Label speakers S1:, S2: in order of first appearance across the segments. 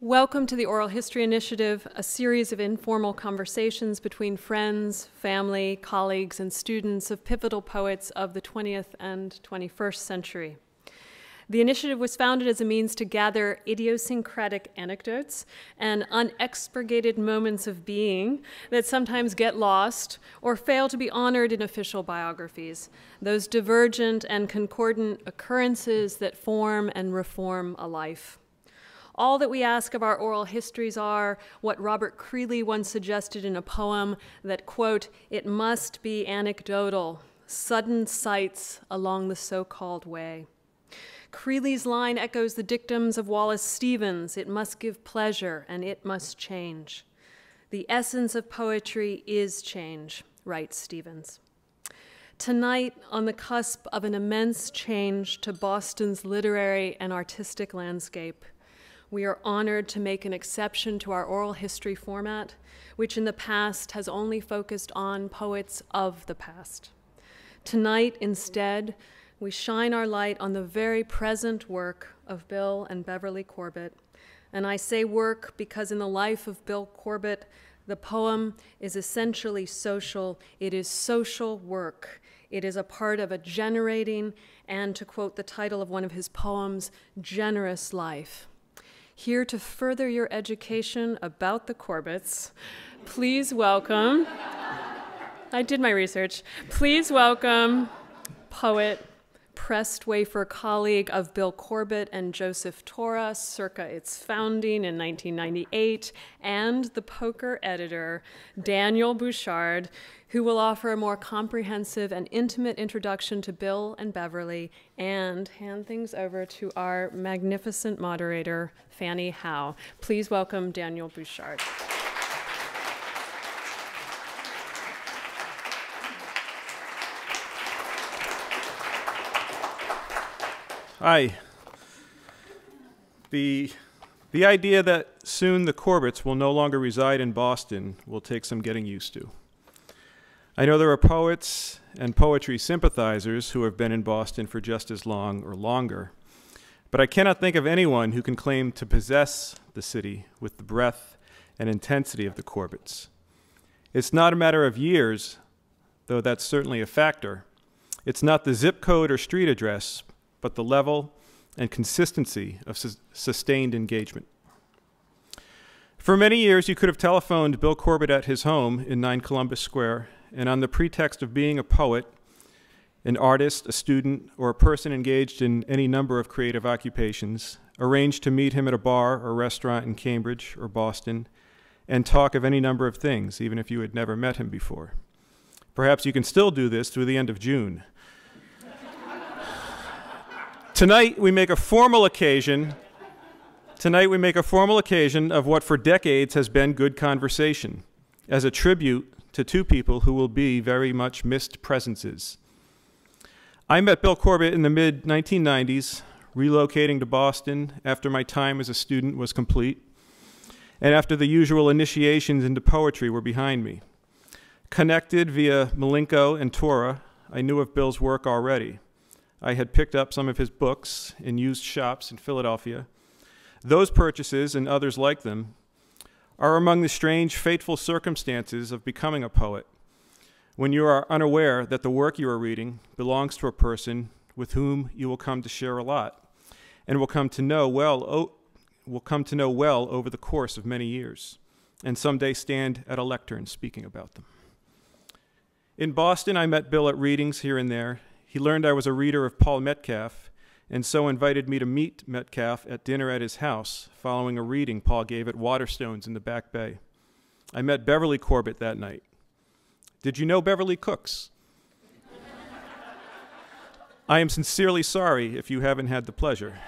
S1: Welcome to the Oral History Initiative, a series of informal conversations between friends, family, colleagues, and students of pivotal poets of the 20th and 21st century. The initiative was founded as a means to gather idiosyncratic anecdotes and unexpurgated moments of being that sometimes get lost or fail to be honored in official biographies, those divergent and concordant occurrences that form and reform a life. All that we ask of our oral histories are what Robert Creeley once suggested in a poem that, quote, "It must be anecdotal, sudden sights along the so-called way." Creeley's line echoes the dictums of Wallace Stevens, "It must give pleasure and it must change." The essence of poetry is change, writes Stevens. Tonight, on the cusp of an immense change to Boston's literary and artistic landscape, we are honored to make an exception to our oral history format, which in the past has only focused on poets of the past. Tonight, instead, we shine our light on the very present work of Bill and Beverly Corbett. And I say work because in the life of Bill Corbett, the poem is essentially social. It is social work. It is a part of a generating and, to quote the title of one of his poems, generous life. Here to further your education about the Corbetts, please welcome, I did my research, please welcome poet, pressed wafer colleague of Bill Corbett and Joseph Tora circa its founding in 1998, and the poker editor, Daniel Bouchard, who will offer a more comprehensive and intimate introduction to Bill and Beverly and hand things over to our magnificent moderator, Fanny Howe. Please welcome Daniel Bouchard.
S2: Hi. The idea that soon the Corbetts will no longer reside in Boston will take some getting used to. I know there are poets and poetry sympathizers who have been in Boston for just as long or longer, but I cannot think of anyone who can claim to possess the city with the breadth and intensity of the Corbetts. It's not a matter of years, though that's certainly a factor. It's not the zip code or street address, but the level and consistency of sustained engagement. For many years, you could have telephoned Bill Corbett at his home in 9 Columbus Square, and on the pretext of being a poet, an artist, a student, or a person engaged in any number of creative occupations, arranged to meet him at a bar or restaurant in Cambridge or Boston and talk of any number of things, even if you had never met him before. Perhaps you can still do this through the end of June. Tonight, we make a formal occasion of what for decades has been good conversation, as a tribute to two people who will be very much missed presences. I met Bill Corbett in the mid-1990s, relocating to Boston after my time as a student was complete, and after the usual initiations into poetry were behind me. Connected via Malenko and Tora, I knew of Bill's work already. I had picked up some of his books in used shops in Philadelphia. Those purchases, and others like them, are among the strange, fateful circumstances of becoming a poet, when you are unaware that the work you are reading belongs to a person with whom you will come to share a lot, and will come to know well over the course of many years, and someday stand at a lectern speaking about them. In Boston, I met Bill at readings here and there. He learned I was a reader of Paul Metcalf, and so invited me to meet Metcalf at dinner at his house, following a reading Paul gave at Waterstones in the Back Bay. I met Beverly Corbett that night. Did you know Beverly cooks? I am sincerely sorry if you haven't had the pleasure.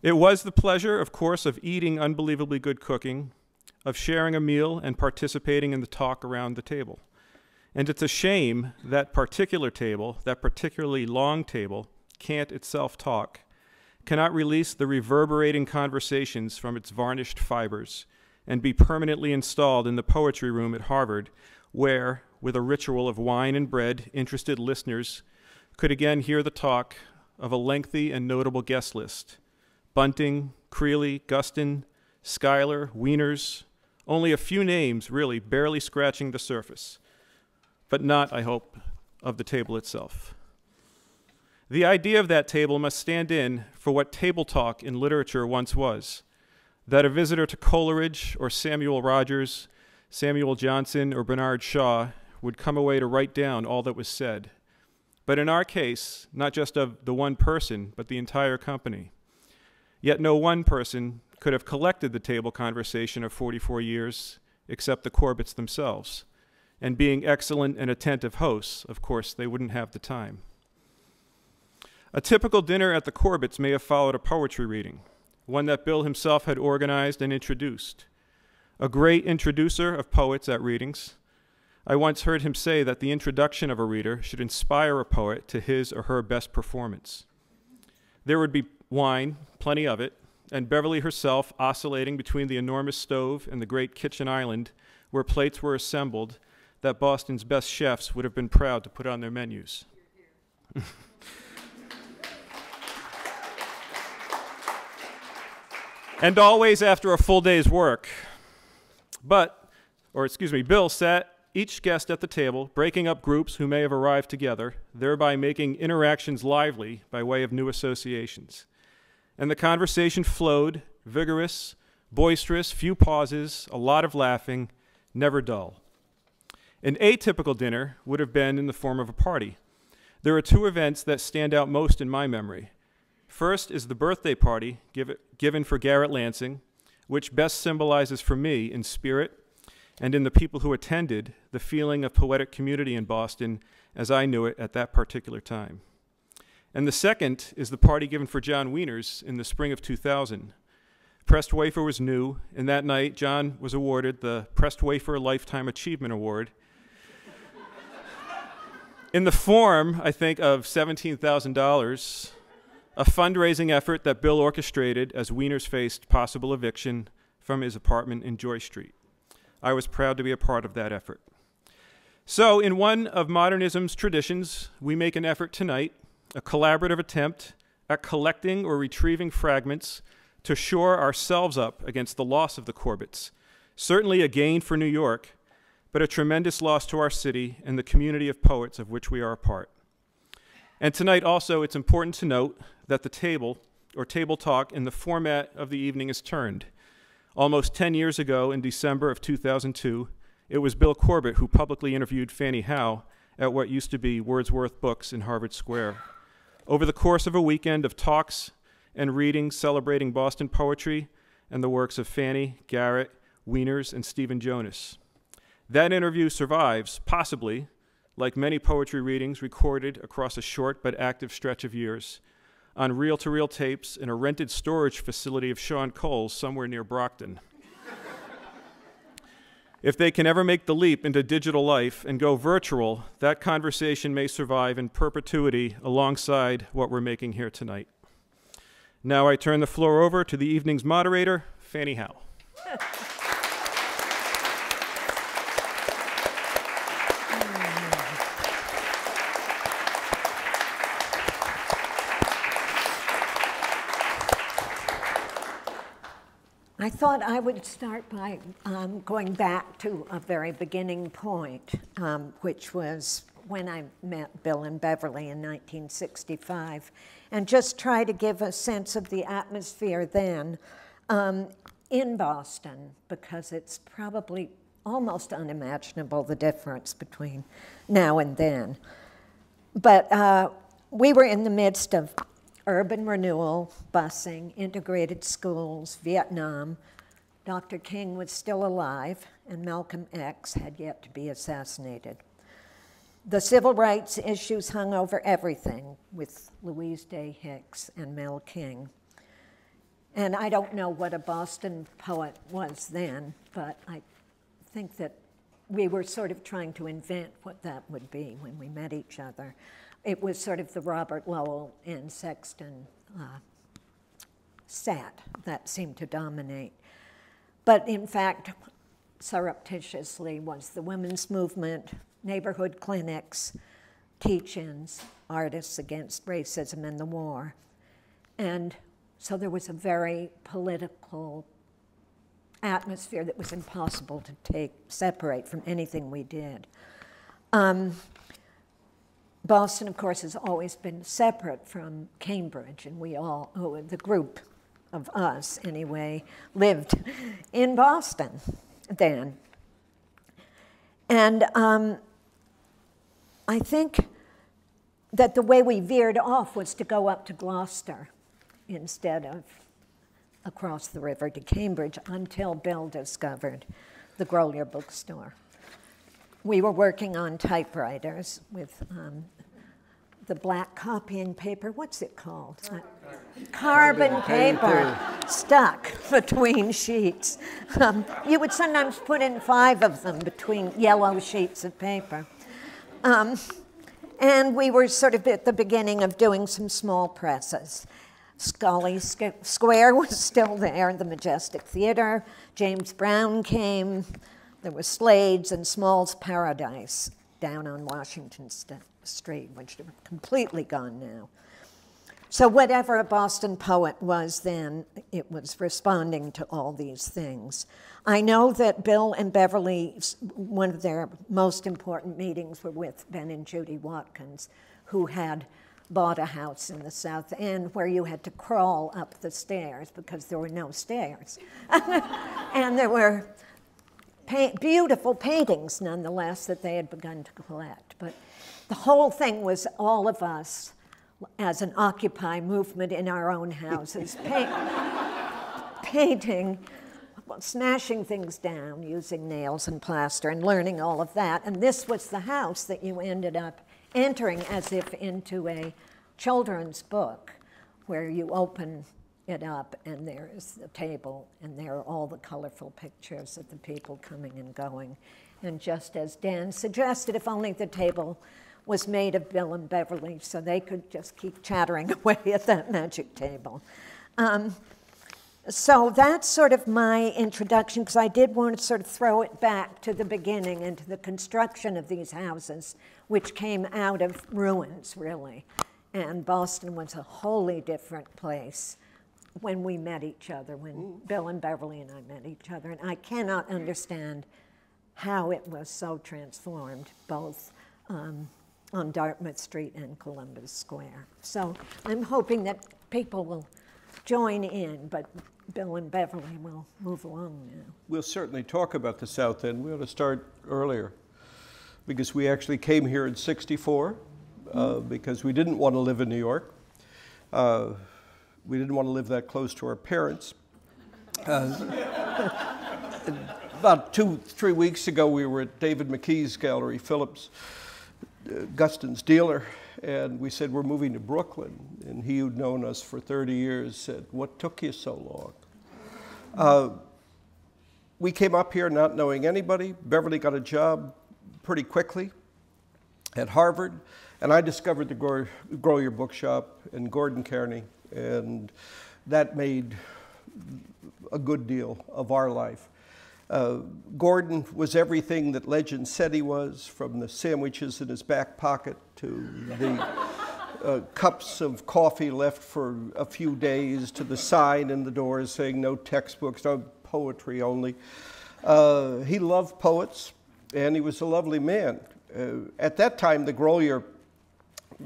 S2: It was the pleasure, of course, of eating unbelievably good cooking, of sharing a meal and participating in the talk around the table. And it's a shame that particular table, that particularly long table, can't itself talk, cannot release the reverberating conversations from its varnished fibers, and be permanently installed in the poetry room at Harvard, where, with a ritual of wine and bread, interested listeners could again hear the talk of a lengthy and notable guest list, Bunting, Creeley, Guston, Schuyler, Wieners. Only a few names, really, barely scratching the surface. But not, I hope, of the table itself. The idea of that table must stand in for what table talk in literature once was, that a visitor to Coleridge or Samuel Rogers, Samuel Johnson, or Bernard Shaw would come away to write down all that was said. But in our case, not just of the one person, but the entire company. Yet no one person could have collected the table conversation of 44 years except the Corbetts themselves. And being excellent and attentive hosts, of course, they wouldn't have the time. A typical dinner at the Corbetts may have followed a poetry reading, one that Bill himself had organized and introduced. A great introducer of poets at readings, I once heard him say that the introduction of a reader should inspire a poet to his or her best performance. There would be wine, plenty of it, and Beverly herself oscillating between the enormous stove and the great kitchen island where plates were assembled that Boston's best chefs would have been proud to put on their menus. And always after a full day's work. Bill sat each guest at the table, breaking up groups who may have arrived together, thereby making interactions lively by way of new associations. And the conversation flowed, vigorous, boisterous, few pauses, a lot of laughing, never dull. An atypical dinner would have been in the form of a party. There are two events that stand out most in my memory. First is the birthday party given for Garrett Lansing, which best symbolizes for me in spirit and in the people who attended the feeling of poetic community in Boston as I knew it at that particular time. And the second is the party given for John Wieners in the spring of 2000. Pressed Wafer was new, and that night John was awarded the Pressed Wafer Lifetime Achievement Award in the form, I think, of $17,000, a fundraising effort that Bill orchestrated as Wieners faced possible eviction from his apartment in Joy Street. I was proud to be a part of that effort. So in one of modernism's traditions, we make an effort tonight, a collaborative attempt at collecting or retrieving fragments to shore ourselves up against the loss of the Corbetts. Certainly a gain for New York, but a tremendous loss to our city and the community of poets of which we are a part. And tonight also, it's important to note that the table, or table talk, in the format of the evening is turned. Almost 10 years ago, in December of 2002, it was Bill Corbett who publicly interviewed Fanny Howe at what used to be Wordsworth Books in Harvard Square. Over the course of a weekend of talks and readings celebrating Boston poetry and the works of Fanny, Garrett, Wieners, and Stephen Jonas. That interview survives, possibly, like many poetry readings recorded across a short but active stretch of years, on reel-to-reel tapes in a rented storage facility of Sean Cole's somewhere near Brockton. If they can ever make the leap into digital life and go virtual, that conversation may survive in perpetuity alongside what we're making here tonight. Now I turn the floor over to the evening's moderator, Fanny Howe.
S3: I thought I would start by going back to a very beginning point, which was when I met Bill and Beverly in 1965, and just try to give a sense of the atmosphere then in Boston, because it's probably almost unimaginable the difference between now and then. But we were in the midst of urban renewal, busing, integrated schools, Vietnam. Dr. King was still alive, and Malcolm X had yet to be assassinated. The civil rights issues hung over everything with Louise Day Hicks and Mel King. And I don't know what a Boston poet was then, but I think that we were sort of trying to invent what that would be when we met each other. It was sort of the Robert Lowell and Sexton set that seemed to dominate. But in fact, surreptitiously was the women's movement, neighborhood clinics, teach-ins, artists against racism and the war. And So there was a very political atmosphere that was impossible to separate from anything we did. Boston, of course, has always been separate from Cambridge, and we all, the group of us anyway, lived in Boston then. And I think that the way we veered off was to go up to Gloucester instead of across the river to Cambridge until Bill discovered the Grolier bookstore. We were working on typewriters with the black copying paper. What's it called? Carbon paper stuck between sheets. You would sometimes put in 5 of them between yellow sheets of paper. And we were sort of at the beginning of doing some small presses. Scully Square was still there, the Majestic Theater. James Brown came. There was Slade's and Small's Paradise down on Washington Street, which are completely gone now. So whatever a Boston poet was then, it was responding to all these things. I know that Bill and Beverly, one of their most important meetings were with Ben and Judy Watkins, who had bought a house in the South End where you had to crawl up the stairs because there were no stairs. And there were beautiful paintings, nonetheless, that they had begun to collect. But the whole thing was all of us as an Occupy movement in our own houses, painting, smashing things down, using nails and plaster, and learning all of that. And this was the house that you ended up entering as if into a children's book, where you open it up and there is the table and there are all the colorful pictures of the people coming and going. And just as Dan suggested, if only the table was made of Bill and Beverly so they could just keep chattering away at that magic table. So that's sort of my introduction, because I did want to sort of throw it back to the beginning and to the construction of these houses, which came out of ruins, really. And Boston was a wholly different place when we met each other, when Bill and Beverly and I met each other. And I cannot understand how it was so transformed, both on Dartmouth Street and Columbus Square. So I'm hoping that people will join in, but Bill and Beverly will move along now.
S4: We'll certainly talk about the South End. We ought to start earlier, because we actually came here in '64 because we didn't want to live in New York. We didn't want to live that close to our parents. About 2-3 weeks ago, we were at David McKee's gallery, Phillips, Guston's dealer, and we said, we're moving to Brooklyn. And he, who'd known us for 30 years, said, what took you so long? We came up here not knowing anybody. Beverly got a job pretty quickly at Harvard, and I discovered the Grolier Book Shop in Gordon Kearny, and that made a good deal of our life. Gordon was everything that legend said he was, from the sandwiches in his back pocket to the cups of coffee left for a few days, to the sign in the doors saying no textbooks, no poetry only. He loved poets, and he was a lovely man. At that time, the Grolier,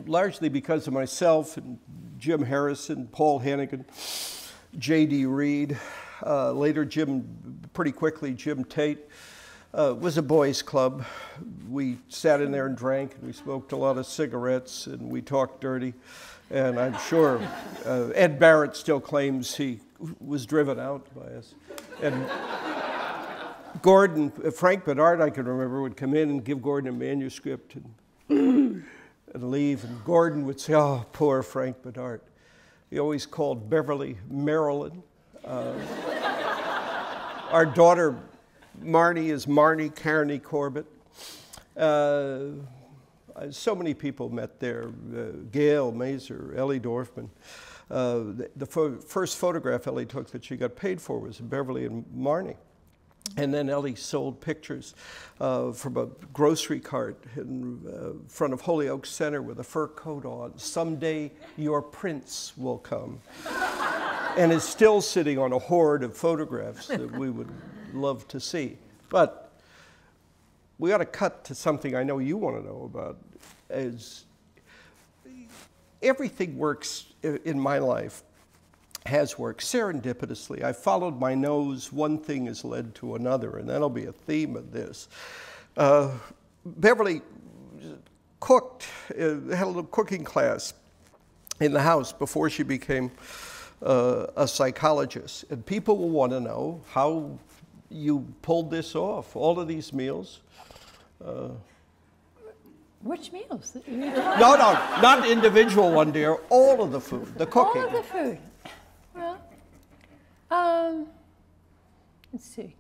S4: largely because of myself and Jim Harrison, Paul Hannigan, J.D. Reed, later pretty quickly Jim Tate, was a boys' club. We sat in there and drank, and we smoked a lot of cigarettes, and we talked dirty. And I'm sure Ed Barrett still claims he was driven out by us. And Gordon, Frank Bedard, I can remember, would come in and give Gordon a manuscript and leave. And Gordon would say, oh, poor Frank Bedard. He always called Beverly Marilyn. Our daughter, Marnie, is Marnie Kearney Corbett. So many people met there. Gail Mazer, Ellie Dorfman. The first photograph Ellie took that she got paid for was Beverly and Marnie. And then Ellie sold pictures from a grocery cart in front of Holyoke Center with a fur coat on. Someday your prince will come. and is still sitting on a hoard of photographs that we would love to see. But we ought to cut to something I know you want to know about. Is everything works in my life, has worked serendipitously. I followed my nose, one thing has led to another, and that'll be a theme of this. Beverly cooked, had a little cooking class in the house before she became a psychologist. And people will want to know how you pulled this off, all of these meals.
S5: Which meals?
S4: No, not individual one, dear. All of the food, the cooking.
S5: All of the food. Well, let's see.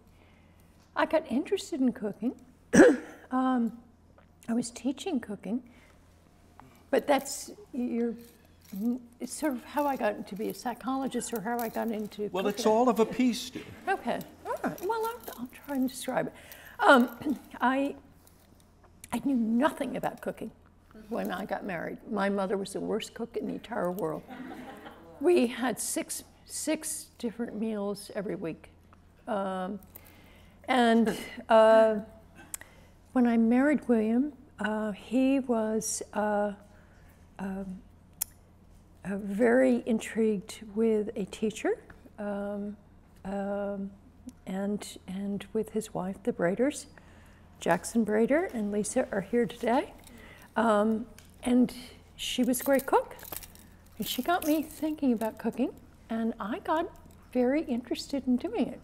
S5: I got interested in cooking. I was teaching cooking, but it's sort of how I got to be a psychologist or how I got into
S4: Well,
S5: cooking.
S4: it's all of a piece, dear.
S5: Okay, all right. Well, I'll try and describe it. I knew nothing about cooking when I got married. My mother was the worst cook in the entire world. We had six different meals every week. When I married William, he was very intrigued with a teacher and with his wife, the Braders. Jackson Brader and Lisa are here today. And she was a great cook. And she got me thinking about cooking, and I got very interested in doing it.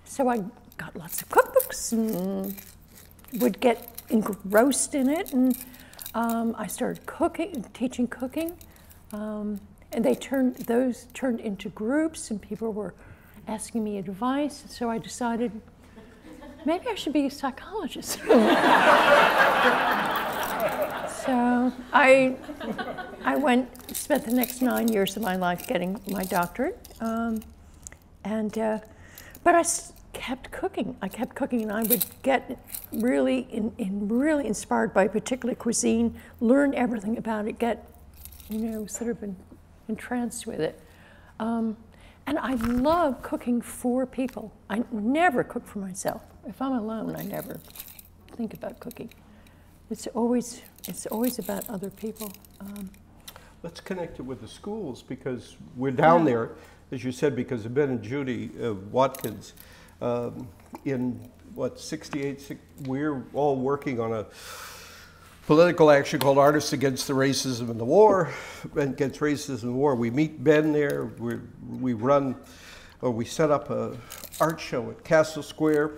S5: So I got lots of cookbooks and would get engrossed in it, and I started teaching cooking, and those turned into groups, and people were asking me advice, so I decided maybe I should be a psychologist. So I spent the next 9 years of my life getting my doctorate, but I kept cooking. I kept cooking, and I would get really inspired by a particular cuisine, learn everything about it, get sort of entranced with it. And I love cooking for people. I never cook for myself. If I'm alone, I never think about cooking. It's always about other people.
S4: Let's connect it with the schools, because we're down there, as you said, because of Ben and Judy Watkins. In 68, we're all working on a political action called Artists Against the Racism in the War. Against Racism in the War. We meet Ben there. We set up a art show at Castle Square,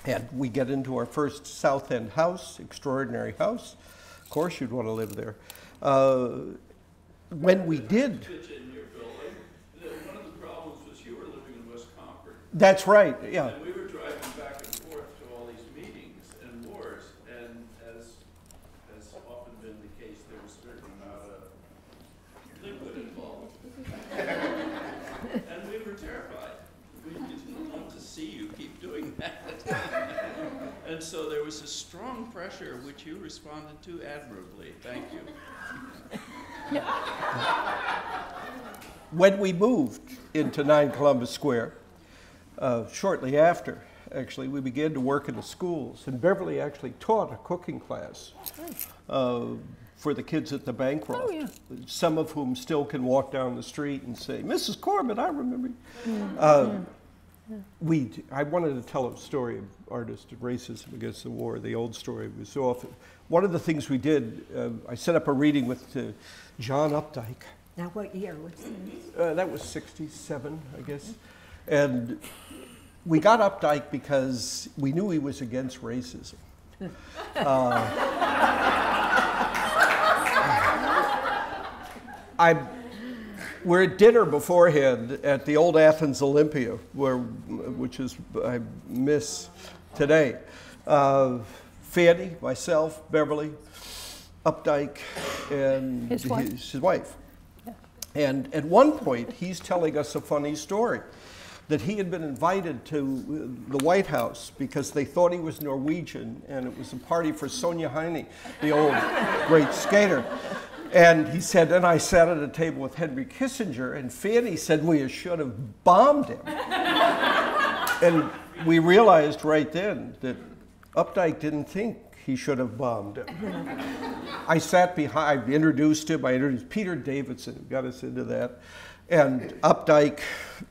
S4: and we get into our first South End house, extraordinary house. Of course, you'd want to live there. When we did. One of the problems was you were living in West Concord. That's right. Yeah.
S6: And we were driving back and forth to all these meetings and wars, and as often been the case, there was a certain amount of liquid involved. And we were terrified. We didn't want to see you keep doing that. And so there was a strong pressure, which you responded to admirably. Thank you.
S4: When we moved into 9 Columbus Square, shortly after, actually, we began to work in the schools. And Beverly actually taught a cooking class for the kids at the Bancroft, some of whom still can walk down the street and say, Mrs. Corbett, I remember you. I wanted to tell a story of artists of racism against the war, the old story. Was so often. One of the things we did, I set up a reading with John Updike.
S3: Now, what year was this?
S4: That was 67, I guess. And we got Updike because we knew he was against racism. We're at dinner beforehand at the old Athens Olympia, which I miss today. Fanny, myself, Beverly, Updike, and his wife. Yeah. And at one point, he's telling us a funny story, that he had been invited to the White House because they thought he was Norwegian, and it was a party for Sonja Heaney, the old great skater. And he said, and I sat at a table with Henry Kissinger, and Fanny said we should have bombed him. And we realized right then that Updike didn't think he should have bombed him. I sat behind, I introduced Peter Davidson, got us into that. And Updike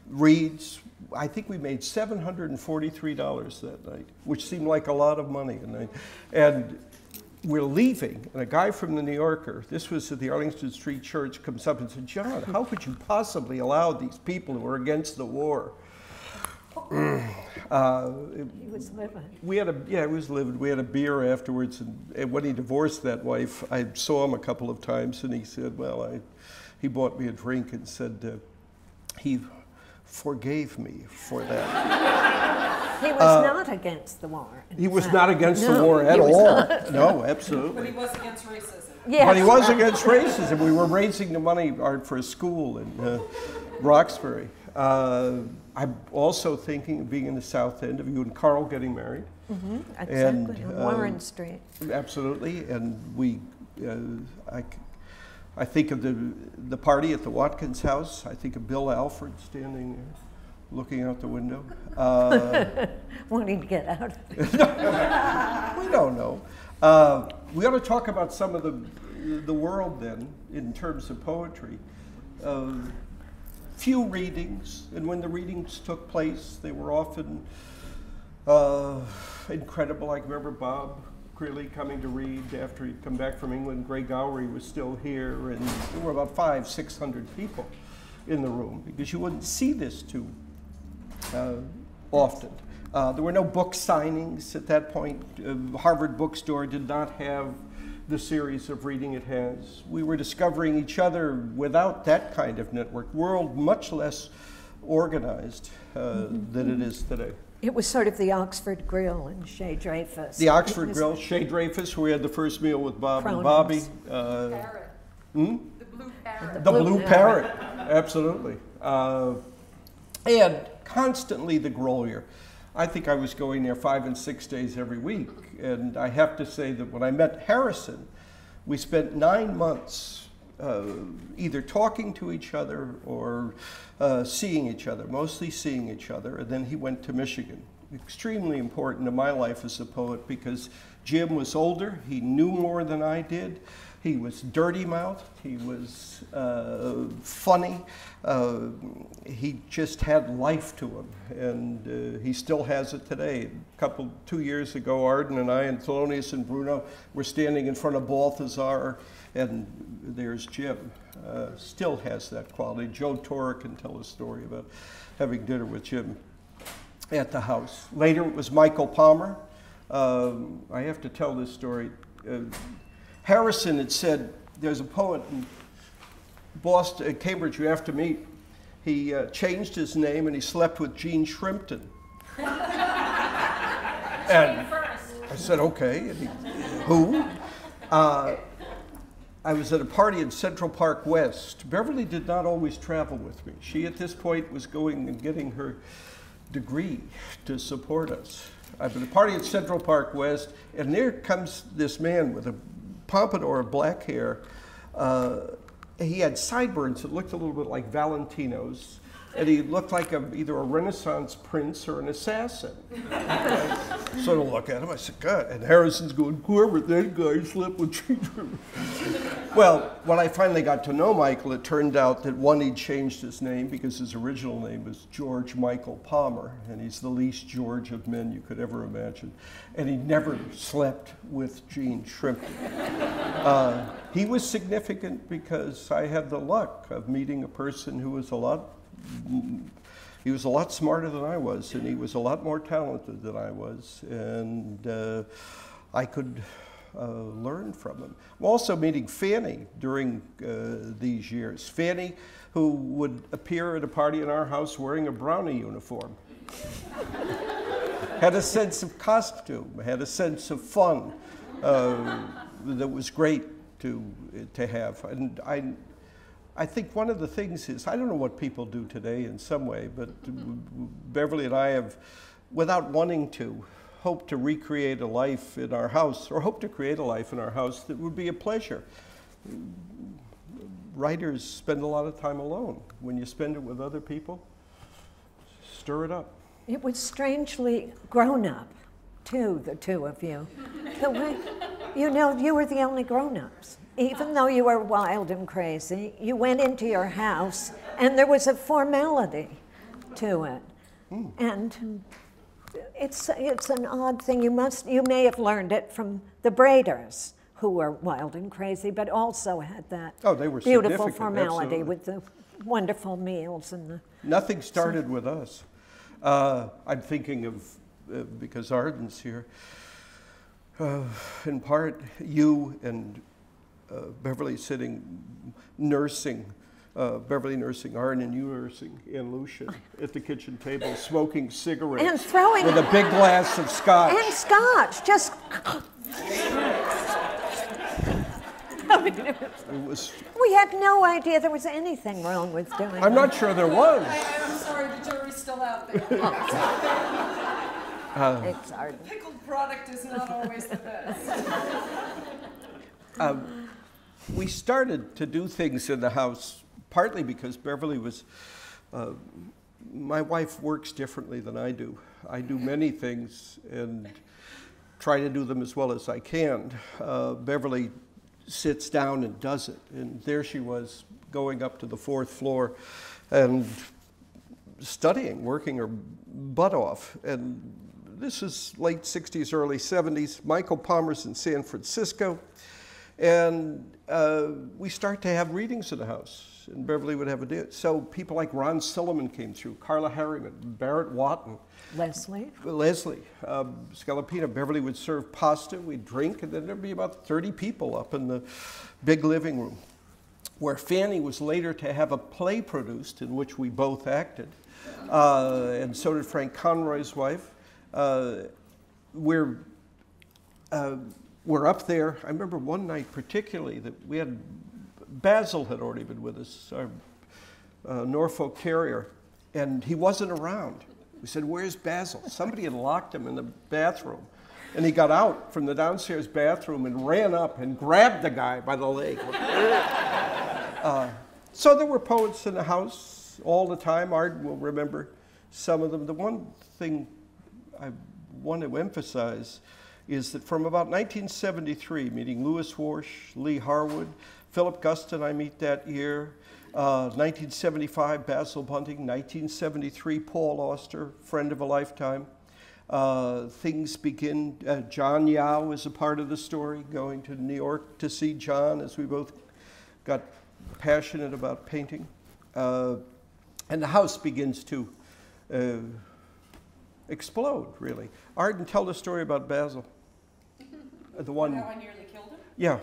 S4: reads, I think we made $743 that night, which seemed like a lot of money. And we're leaving, and a guy from the New Yorker, this was at the Arlington Street Church, comes up and said, John, how could you possibly allow these people who are against the war?
S3: He was livid.
S4: He was livid. We had a beer afterwards, and when he divorced that wife, I saw him a couple of times, and he said, well, he bought me a drink and said he forgave me for that.
S3: He was not against the war.
S4: He was not against the war at all. No, absolutely.
S1: But he was against racism.
S3: Yes.
S4: But he was against racism. We were raising the money for a school in Roxbury. I'm also thinking of being in the South End, of you and Carl getting married.
S3: Mm-hmm, exactly,
S4: and,
S3: on Warren Street.
S4: Absolutely, and we, I think of the party at the Watkins house. I think of Bill Alford standing there, looking out the window.
S3: Wanting to get out of it.
S4: We don't know. We ought to talk about some of the world then, in terms of poetry. Few readings, and when the readings took place, they were often incredible. I remember Bob Creeley coming to read after he'd come back from England. Gray Gowrie was still here, and there were about 500-600 people in the room, because you wouldn't see this too often. There were no book signings at that point. Harvard Bookstore did not have the series of reading it has. We were discovering each other without that kind of network. World much less organized than it is today.
S3: It was sort of the Oxford Grill and Shea Dreyfus.
S4: The Oxford Grill, Shea Dreyfus, where we had the first meal with Bob and Bobby.
S1: Parrot.
S4: Hmm?
S1: The blue parrot.
S4: The blue parrot, absolutely. And constantly the Grolier. I think I was going there 5 and 6 days every week. And I have to say that when I met Harrison, we spent 9 months either talking to each other or seeing each other, mostly seeing each other. And then he went to Michigan. Extremely important to my life as a poet, because Jim was older, he knew more than I did. He was dirty-mouthed, he was funny, he just had life to him, and he still has it today. 2 years ago, Arden and I and Thelonious and Bruno were standing in front of Balthazar, and there's Jim. Still has that quality. Joe Torre can tell a story about having dinner with Jim at the house. Later it was Michael Palmer. I have to tell this story. Harrison had said, there's a poet in Boston, Cambridge you have to meet. He changed his name and he slept with Gene Shrimpton. And I said, okay. And who? I was at a party in Central Park West. Beverly did not always travel with me. She, at this point, was going and getting her degree to support us. I was at a party at Central Park West, and there comes this man with a pompadour of black hair. He had sideburns that looked a little bit like Valentino's, and he looked like either a Renaissance prince or an assassin. So I look at him, I said, God, and Harrison's going, whoever that guy slept with Gene. Well, when I finally got to know Michael, it turned out that one, he'd changed his name because his original name was George Michael Palmer, and he's the least George of men you could ever imagine. And he never slept with Gene Shrimpton. He was significant because I had the luck of meeting a person who was a lot smarter than I was, and he was a lot more talented than I was, and I could learn from him. I'm also meeting Fanny during these years. Fanny, who would appear at a party in our house wearing a brownie uniform. Had a sense of costume, had a sense of fun that was great to have. And I think one of the things is, I don't know what people do today in some way, but Beverly and I have, without wanting to, hope to recreate a life in our house, or hope to create a life in our house that would be a pleasure writers spend a lot of time alone. When you spend it with other people, stir it up.
S3: It was strangely grown-up, too, the two of you. The way, you know, you were the only grown-ups. Even though you were wild and crazy, you went into your house, and there was a formality to it. And it's an odd thing. You may have learned it from the Braiders, who were wild and crazy, but also had that
S4: They were
S3: beautiful
S4: significant,
S3: formality
S4: absolutely.
S3: with the wonderful meals and the.
S4: Nothing started with us. I'm thinking of, because Arden's here, in part, you and Beverly sitting, nursing, Beverly nursing Arden, and you nursing Aunt Lucia at the kitchen table, smoking cigarettes.
S3: And throwing.
S4: With a big glass of scotch.
S3: And scotch, just.
S4: It was,
S3: We had no idea there was anything wrong with doing
S4: I'm
S3: that.
S4: not sure there was.
S7: I'm sorry, the jury's still out there.
S3: It's Arden.
S7: Pickled product is not always the best.
S4: We started to do things in the house, partly because Beverly was, my wife works differently than I do. I do many things and try to do them as well as I can. Beverly sits down and does it, and there she was going up to the 4th floor and studying, working her butt off. And this is late 60s, early 70s. Michael Palmer's in San Francisco. And we start to have readings in the house, and Beverly would have a day. So people like Ron Silliman came through, Carla Harriman, Barrett Watton.
S3: Leslie.
S4: Scalapina. Beverly would serve pasta, we'd drink, and then there'd be about 30 people up in the big living room, where Fanny was later to have a play produced in which we both acted, and so did Frank Conroy's wife. We're up there. I remember one night particularly that we had, Basil had already been with us, our Norfolk Terrier, and he wasn't around. We said, "Where's Basil?" Somebody had locked him in the bathroom. And he got out from the downstairs bathroom and ran up and grabbed the guy by the leg. So there were poets in the house all the time. Arden will remember some of them. The one thing I want to emphasize is that from about 1973, meeting Lewis Warsh, Lee Harwood, Philip Guston I meet that year, 1975, Basil Bunting, 1973, Paul Auster, friend of a lifetime. Things begin, John Yao is a part of the story, going to New York to see John as we both got passionate about painting. And the house begins to explode, really. Arden, tell the story about Basil. The one.
S7: How I nearly killed him?
S4: Yeah.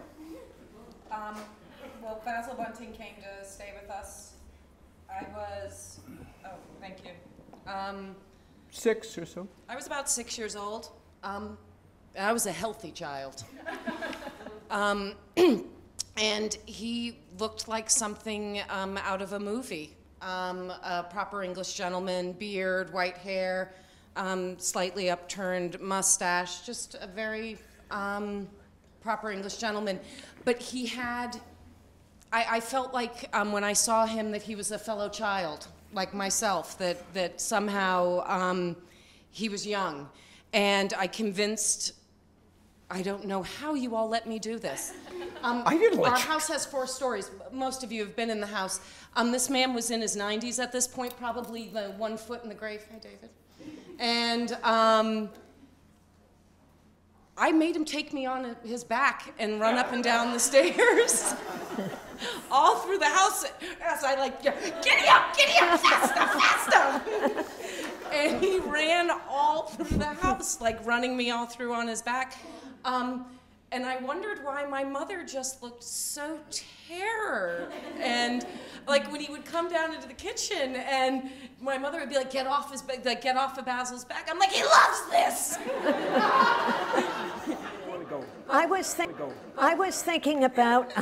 S7: Well, Basil Bunting came to stay with us. I was, thank you.
S4: 6 or so.
S7: I was about 6 years old. I was a healthy child. And he looked like something out of a movie. A proper English gentleman, beard, white hair, slightly upturned mustache, just a very proper English gentleman. But he had, I felt like when I saw him that he was a fellow child, like myself, that somehow he was young. And I convinced, I don't know how you all let me do this.
S4: I didn't let
S7: Our
S4: you.
S7: house has 4 stories. Most of you have been in the house. This man was in his 90s at this point, probably the 1 foot in the grave. Hi, David. And I made him take me on his back and run up and down the stairs, all through the house. As I like, giddy up, faster, faster. And he ran all through the house, like running me all through on his back. And I wondered why my mother just looked so terror. And like when he would come down into the kitchen and my mother would be like, get off his back, like, get off of Basil's back. I'm like, he loves this.
S3: I was thinking about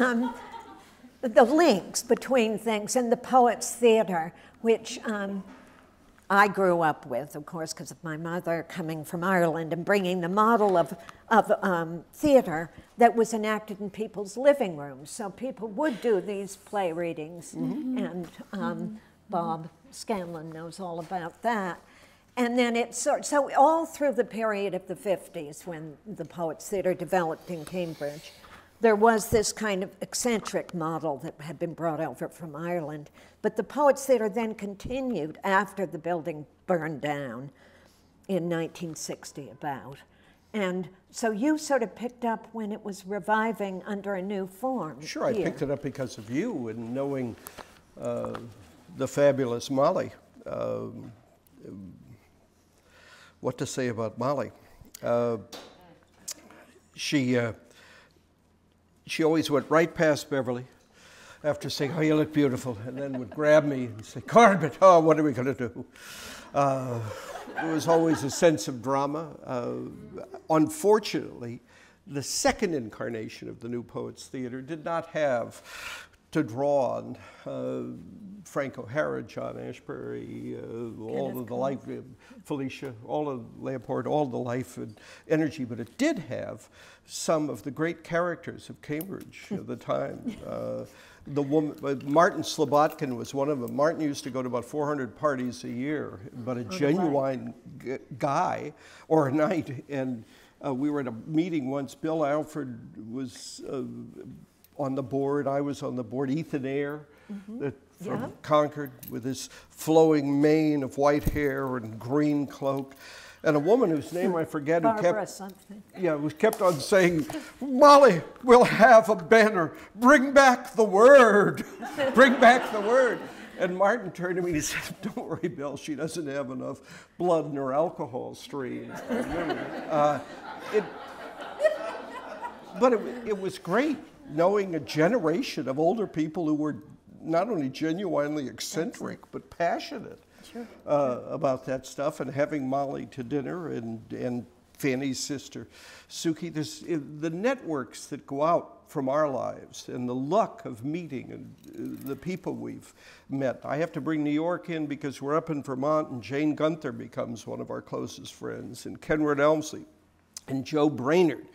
S3: the links between things in the Poets' Theater, which I grew up with, of course, because of my mother coming from Ireland and bringing the model of theater that was enacted in people's living rooms. So people would do these play readings, and Bob Scanlon knows all about that. And then so all through the period of the 50s, when the Poets Theatre developed in Cambridge, there was this kind of eccentric model that had been brought over from Ireland. But the Poets Theatre then continued after the building burned down in 1960 about. And so you sort of picked up when it was reviving under a new form.
S4: Sure, I picked it up because of you and knowing the fabulous Molly. What to say about Molly? She always went right past Beverly after saying, "Oh, you look beautiful," and then would grab me and say, "Corbett, oh, what are we going to do?" There was always a sense of drama. Unfortunately, the second incarnation of the New Poets Theatre did not have to draw on Frank O'Hara, John Ashbery, all of the life, Felicia, all of Lamport, all the life and energy, but it did have some of the great characters of Cambridge at the time. The woman, Martin Slobodkin was one of them. Martin used to go to about 400 parties a year, but a genuine guy, or a night. And we were at a meeting once. Bill Alford was on the board. I was on the board. Ethan Eyre from Concord with his flowing mane of white hair and green cloak. And a woman whose name I forget who kept on saying, "Molly, we'll have a banner. Bring back the word. Bring back the word." And Martin turned to me and he said, "Don't worry, Bill, she doesn't have enough blood in her alcohol stream." But it was great knowing a generation of older people who were not only genuinely eccentric, but passionate about that stuff, and having Molly to dinner and Fanny's sister, Suki. The networks that go out from our lives and the luck of meeting and the people we've met. I have to bring New York in because we're up in Vermont, and Jane Gunther becomes one of our closest friends, and Kenred Elmsley and Joe Brainerd,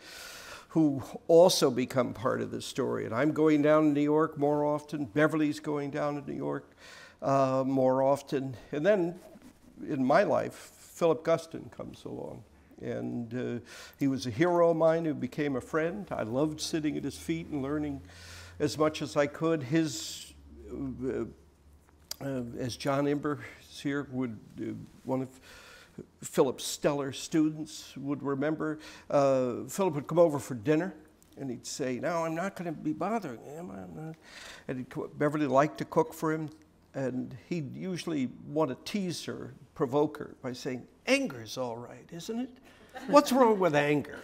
S4: who also become part of the story. And I'm going down to New York more often. Beverly's going down to New York more often. And then in my life, Philip Guston comes along. And he was a hero of mine who became a friend. I loved sitting at his feet and learning as much as I could. His, as John Imber is here, one of Philip's stellar students would remember, Philip would come over for dinner and he'd say, "No, I'm not going to be bothering him. I'm not." And Beverly liked to cook for him, and he'd usually want to tease her, provoke her by saying, "Anger's all right, isn't it? What's wrong with anger?"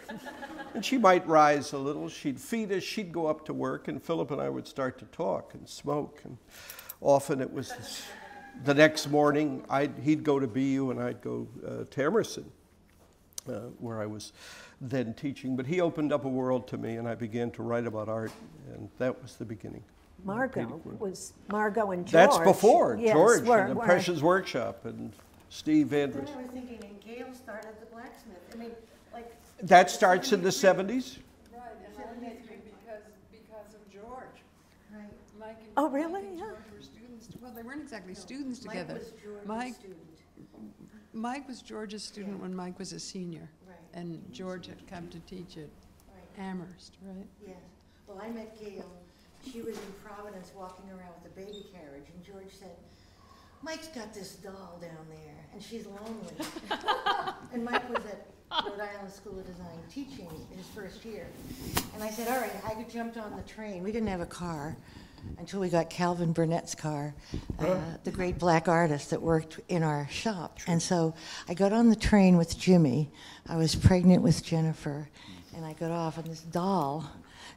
S4: And she might rise a little, she'd feed us, she'd go up to work, and Philip and I would start to talk and smoke. And often it was the next morning, he'd go to BU and I'd go to Emerson, where I was then teaching. But he opened up a world to me, and I began to write about art, and that was the beginning.
S3: Margot and George.
S4: That's before
S3: yes,
S4: George and the Precious Workshop and Steve Andrews.
S8: I was thinking, and Gail started the Blacksmith. I mean, like
S4: that starts in the 70s.
S9: Right, and I met you because of George.
S8: right.
S9: Mike and
S3: Oh, really?
S9: Mike and
S3: Yeah.
S9: George were students. Well, they weren't exactly students together.
S8: Mike was George's student.
S9: Mike was George's student when Mike was a senior,
S8: Right.
S9: and George had come to teach at
S8: Right.
S9: Amherst, right?
S8: Yes. Well, I met Gail. She was in Providence walking around with a baby carriage, and George said, "Mike's got this doll down there, and she's lonely." And Mike was at Rhode Island School of Design teaching his first year. And I said, all right, I jumped on the train. We didn't have a car until we got Calvin Burnett's car, the great black artist that worked in our shop. And so I got on the train with Jimmy. I was pregnant with Jennifer, and I got off, and this doll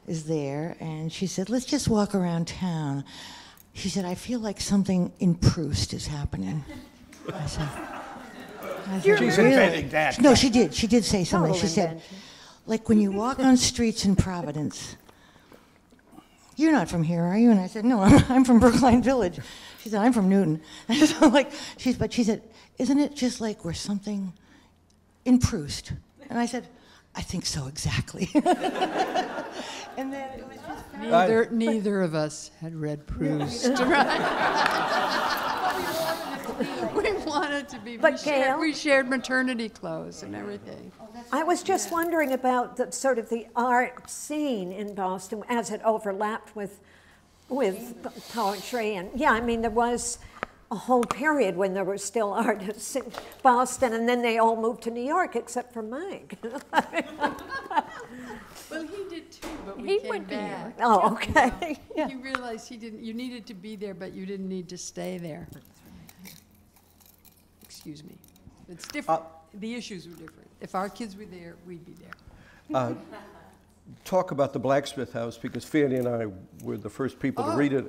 S8: is there, and she said, "Let's just walk around town." She said, "I feel like something in Proust is happening." I said,
S4: She's
S8: "Really?"
S4: inventing that.
S8: No, she did. She did say something.
S3: Total
S8: She said,
S3: invention.
S8: like when you walk on streets in Providence, "You're not from here, are you?" And I said, "No, I'm from Brookline Village." She She said, I'm from Newton. And so like, she said, isn't it just like we're something in Proust? And I said, I think so, exactly. And then it was just
S9: Neither of us had read Proust, right? We wanted to be.
S3: But Gail,
S9: we shared maternity clothes and everything.
S3: I was just wondering about the sort of the art scene in Boston as it overlapped with poetry. And yeah, I mean, there was a whole period when there were still artists in Boston, and then they all moved to New York except for Mike.
S9: Well, he did too, but
S5: He
S9: came
S5: went to New
S9: back.
S5: York.
S3: Oh, okay. Yeah.
S9: You realized you needed to be there, but you didn't need to stay there. Excuse me. It's different. The issues were different. If our kids were there, we'd be there.
S4: Talk about the Blacksmith House, because Fanny and I were the first people to read it.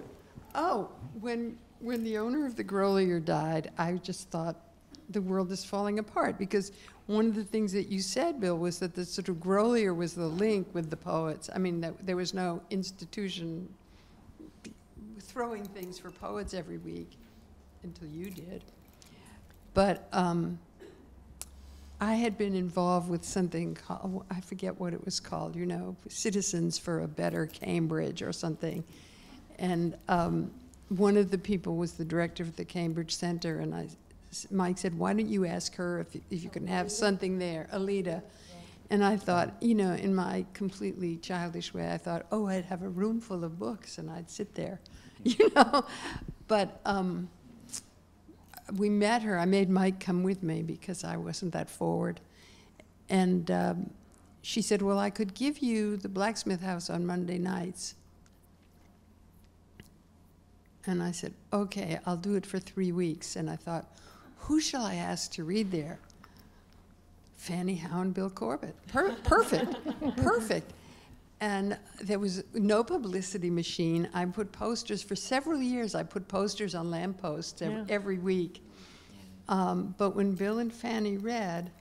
S9: Oh, when the owner of the Grolier died, I just thought the world is falling apart, because one of the things that you said, Bill, was that the sort of Grolier was the link with the poets. I mean, there was no institution throwing things for poets every week until you did. But I had been involved with something called, I forget what it was called, you know, Citizens for a Better Cambridge or something. And one of the people was the director of the Cambridge Center, and Mike said, why don't you ask her if you can have something there, Alida. And I thought, you know, in my completely childish way, I thought, oh, I'd have a room full of books and I'd sit there, you know. But we met her. I made Mike come with me because I wasn't that forward. And she said, well, I could give you the Blacksmith House on Monday nights. And I said, okay, I'll do it for 3 weeks. And I thought, who shall I ask to read there? Fanny Howe and Bill Corbett. Perfect, perfect. And there was no publicity machine. I put posters, for several years, I put posters on lampposts every week. But when Bill and Fanny read,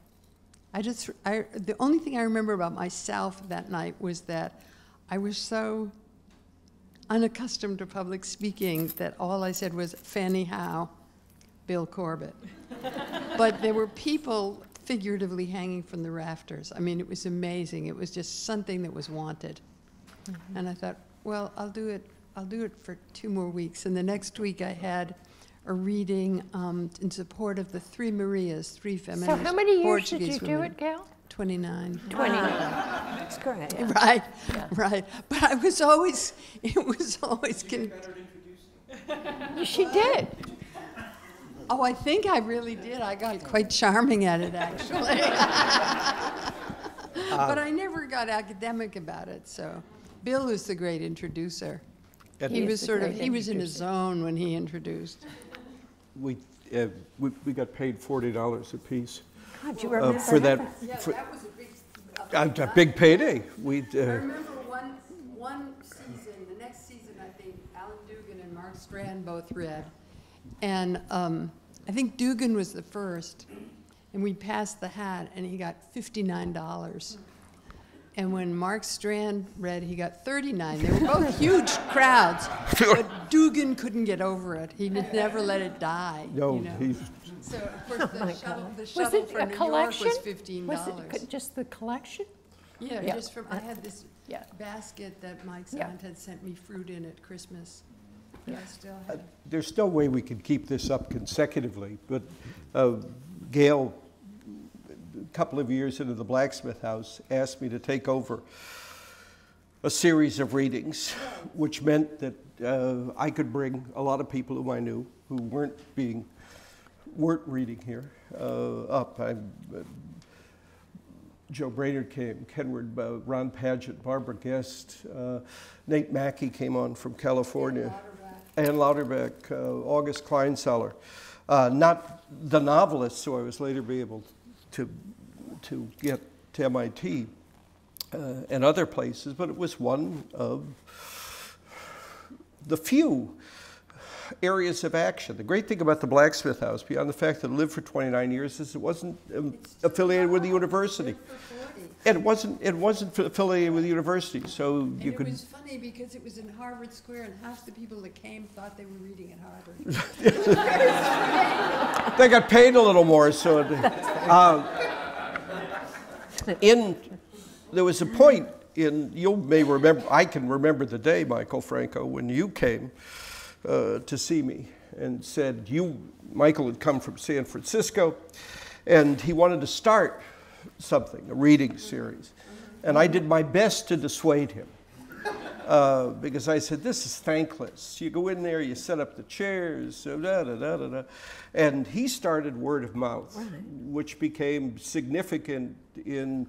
S9: the only thing I remember about myself that night was that I was so unaccustomed to public speaking that all I said was Fanny Howe, Bill Corbett. But there were people figuratively hanging from the rafters. I mean, it was amazing. It was just something that was wanted. Mm-hmm. And I thought, well, I'll do it for 2 more weeks. And the next week I had a reading in support of the 3 Marias, 3 feminist
S5: So how many years
S9: Portuguese
S5: did you
S9: women.
S5: do it, Gail?
S9: 29.
S5: 29.
S3: That's great.
S9: Right, right. But it was always.
S5: She did.
S9: Oh, I think I really did. I got quite charming at it, actually. But I never got academic about it, so. Bill was the great introducer. He was in his zone when he introduced.
S4: We got paid $40 a piece.
S3: God, you remember
S4: for that.
S9: Yeah,
S4: For,
S9: that was a
S4: big payday.
S9: I remember one season, the next season, I think Alan Dugan and Mark Strand both read. And I think Dugan was the first, and we passed the hat, and he got $59. And when Mark Strand read, he got $39. They were both huge crowds, but Dugan couldn't get over it. He never let it die.
S4: No,
S9: you know? So of course the shuttle
S5: Was it
S9: from
S5: a
S9: New
S5: collection?
S9: York was $15.
S5: Was it just the collection?
S9: Yeah,
S5: Yeah.
S9: just from, I had this basket that Mike's aunt had sent me fruit in at Christmas. Yeah. I still have.
S4: There's no way we could keep this up consecutively, but Gail, a couple of years into the Blacksmith House, asked me to take over a series of readings, which meant that I could bring a lot of people whom I knew who weren't reading here up. Joe Brainerd came, Kenward, Ron Padgett, Barbara Guest, Nate Mackey came on from California, Ann Lauterbach, August Kleinseller. Not the novelist, so I was later be able to get to MIT and other places, but it was one of the few areas of action. The great thing about the Blacksmith House, beyond the fact that it lived for 29 years, is it wasn't affiliated with the university. And it wasn't affiliated with the university, so you could...
S9: It was funny because it was in Harvard Square, and half the people that came thought they were reading at Harvard.
S4: They got paid a little more, so... There was a point you may remember, I can remember the day, Michael Franco, when you came to see me and said Michael had come from San Francisco, and he wanted to start something, a reading series. And I did my best to dissuade him because I said, this is thankless. You go in there, you set up the chairs, da-da-da-da-da. And he started word of mouth, which became significant in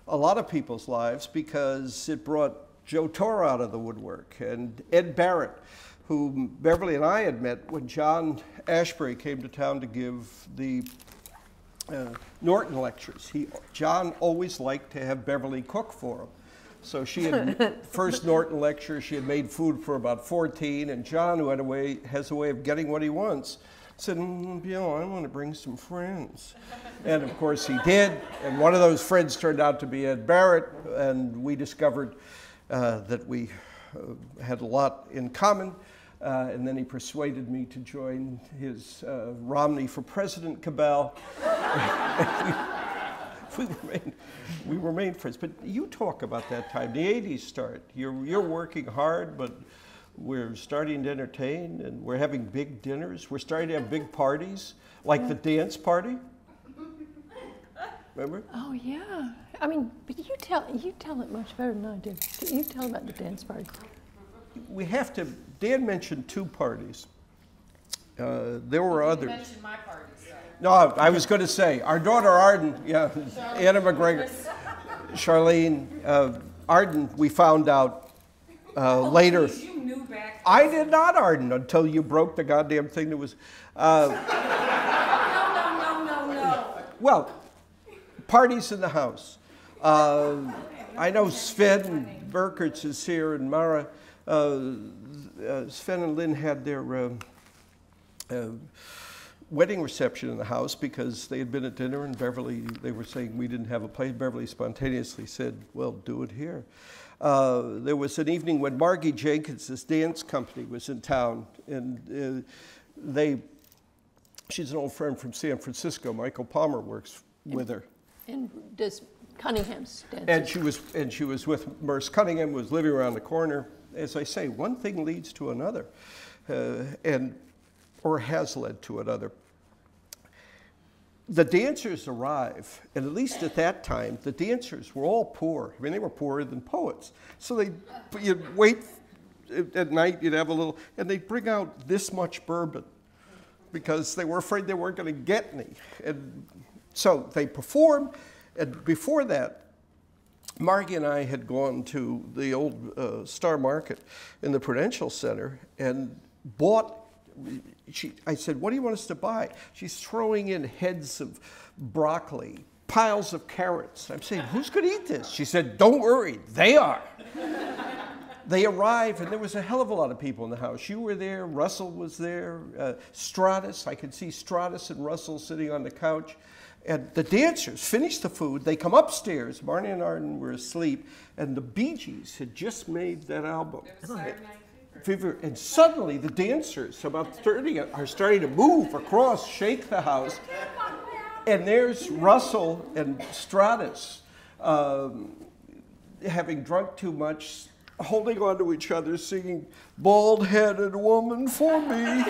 S4: a lot of people's lives because it brought Joe Torr out of the woodwork and Ed Barrett, who Beverly and I had met when John Ashbery came to town to give the Norton lectures. John always liked to have Beverly cook for him. So she had, first Norton lecture, she had made food for about 14, and John, who has a way of getting what he wants, said, Bill, I want to bring some friends. And of course he did, and one of those friends turned out to be Ed Barrett, and we discovered that we had a lot in common. And then he persuaded me to join his Romney for President cabal. we remained friends. But you talk about that time, the 80s start. You're working hard, but we're starting to entertain, and we're having big dinners. We're starting to have big parties, like the dance party. Remember?
S5: Oh, yeah. I mean, but you tell it much better than I do. You tell about the dance party.
S4: We have to, Dan mentioned 2 parties. There were others.
S7: You mentioned my party, so.
S4: No, I was going to say, our daughter Arden, yeah, Anna McGregor, Charlene, Arden, we found out later.
S7: Please, you knew back.
S4: I did not, Arden, until you broke the goddamn thing that was.
S7: No.
S4: Well, parties in the house. I know Sven Burkerts is here, and Mara. Sven and Lynn had their wedding reception in the house because they had been at dinner, and Beverly, they were saying we didn't have a place. Beverly spontaneously said, well, do it here. There was an evening when Margie Jenkins' dance company was in town, and she's an old friend from San Francisco. Michael Palmer works with her.
S5: And does Cunningham's dance?
S4: And she was with Merce Cunningham, was living around the corner. As I say, one thing leads to another, or has led to another. The dancers arrive, and at least at that time, the dancers were all poor. I mean, they were poorer than poets. So you'd wait at night, you'd have a little, and they'd bring out this much bourbon because they were afraid they weren't going to get any. And so they performed, and before that, Margie and I had gone to the old Star Market in the Prudential Center and bought, I said, what do you want us to buy? She's throwing in heads of broccoli, piles of carrots. I'm saying, who's going to eat this? She said, don't worry, they are. They arrived, and there was a hell of a lot of people in the house. You were there, Russell was there, Stratus. I could see Stratus and Russell sitting on the couch. And the dancers finished the food. They come upstairs. Barney and Arden were asleep, and the Bee Gees had just made that album.
S7: It was Saturday Night
S4: Fever. And suddenly the dancers, about 30, are starting to move across, shake the house. And there's Russell and Stratus having drunk too much, holding on to each other, singing, bald-headed woman for me.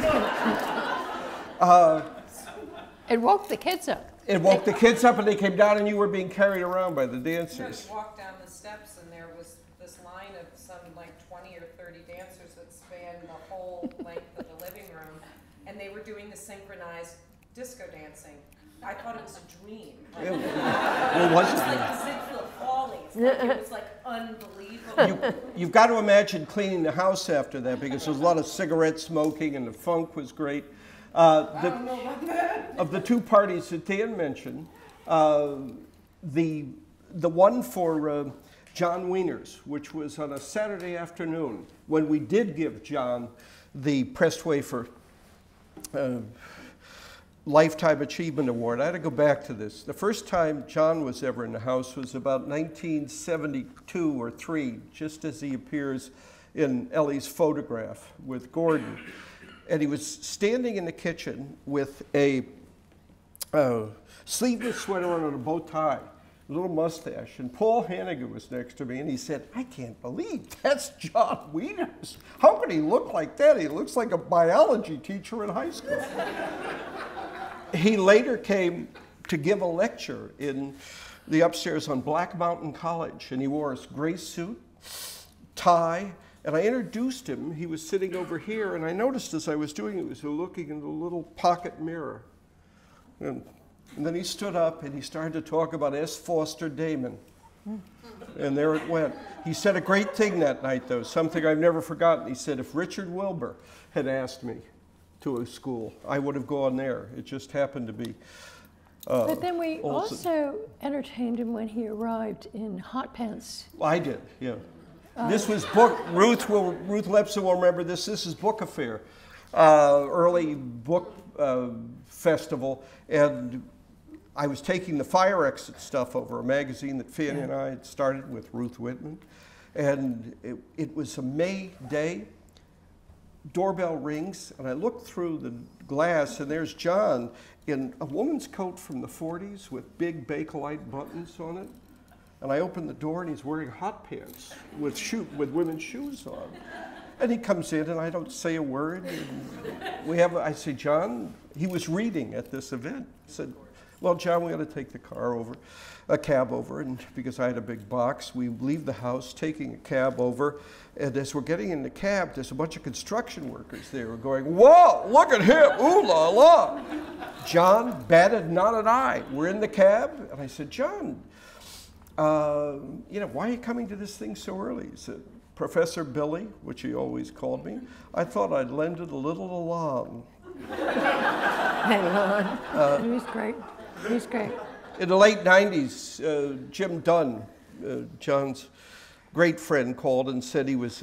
S5: It woke the kids up.
S4: It woke the kids up, and they came down, and you were being carried around by the dancers.
S7: We walked down the steps, and there was this line of some like 20 or 30 dancers that spanned the whole length of the living room, and they were doing the synchronized disco dancing. I thought it was a dream. Like,
S4: It wasn't.
S7: It was like Ziegfeld Follies. Like, it was like unbelievable.
S4: You've got to imagine cleaning the house after that, because there was a lot of cigarette smoking, and the funk was great. Of the 2 parties that Dan mentioned, the one for John Wieners, which was on a Saturday afternoon, when we did give John the Prestway for Lifetime Achievement Award. I had to go back to this. The first time John was ever in the house was about 1972 or 3, just as he appears in Ellie's photograph with Gordon. And he was standing in the kitchen with a sleeveless sweater on and a bow tie, a little mustache. And Paul Hannigan was next to me, and he said, "I can't believe that's John Wieners. How could he look like that? He looks like a biology teacher in high school." He later came to give a lecture in the upstairs on Black Mountain College, and he wore a gray suit, tie, and I introduced him. He was sitting over here, and I noticed as I was doing it, he was looking in the little pocket mirror. And then he stood up, and he started to talk about S. Foster Damon. And there it went. He said a great thing that night, though, something I've never forgotten. He said, if Richard Wilbur had asked me to a school, I would have gone there. It just happened to be
S5: But then we
S4: Olsen.
S5: also entertained him when he arrived in hot pants.
S4: I did, yeah. This was book, Ruth Lepson will remember this. This is Book Affair, early book festival. And I was taking the Fire Exit stuff over, a magazine that Fanny and I had started with Ruth Whitman. And it was a May day. Doorbell rings, and I look through the glass, and there's John in a woman's coat from the 40s with big Bakelite buttons on it. And I open the door, and he's wearing hot pants with women's shoes on. And he comes in, and I don't say a word. And I say, John, he was reading at this event. I said, well, John, we got to take the cab over, and because I had a big box, we leave the house, taking a cab over, and as we're getting in the cab, there's a bunch of construction workers there. We're going, whoa, look at him, ooh la la. John batted not an eye. We're in the cab, and I said, John, why are you coming to this thing so early? He said, Professor Billy, which he always called me, I thought I'd lend it a little along.
S5: He's great. He's great.
S4: In the late 90s, Jim Dunn, John's great friend, called and said he was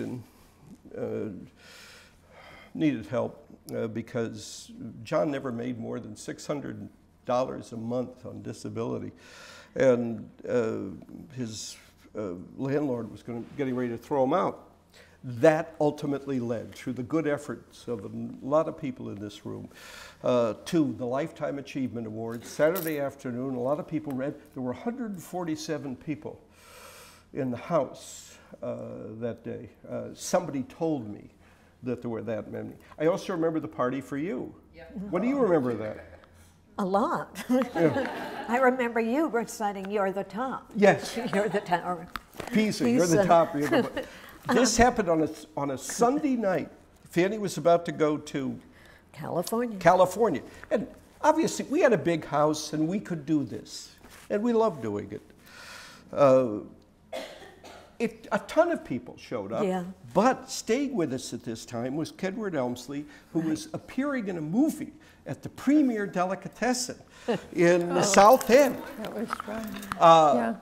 S4: needed help because John never made more than $600 a month on disability. And his landlord was getting ready to throw him out. That ultimately led, through the good efforts of a lot of people in this room, to the Lifetime Achievement Awards. Saturday afternoon, a lot of people read. There were 147 people in the house that day. Somebody told me that there were that many. I also remember the party for you. Yeah. What do you remember of that?
S3: A lot.
S4: Yeah.
S3: I remember you reciting You're the Top.
S4: Yes.
S3: You're the Top.
S4: Pisa, you're the top. You're the This happened on a Sunday night. Fanny was about to go to California. And obviously, we had a big house, and we could do this. And we loved doing it. A ton of people showed up. Yeah. But staying with us at this time was Kenward Elmsley, who was appearing in a movie at the Premier Delicatessen in the South End.
S5: That was fun.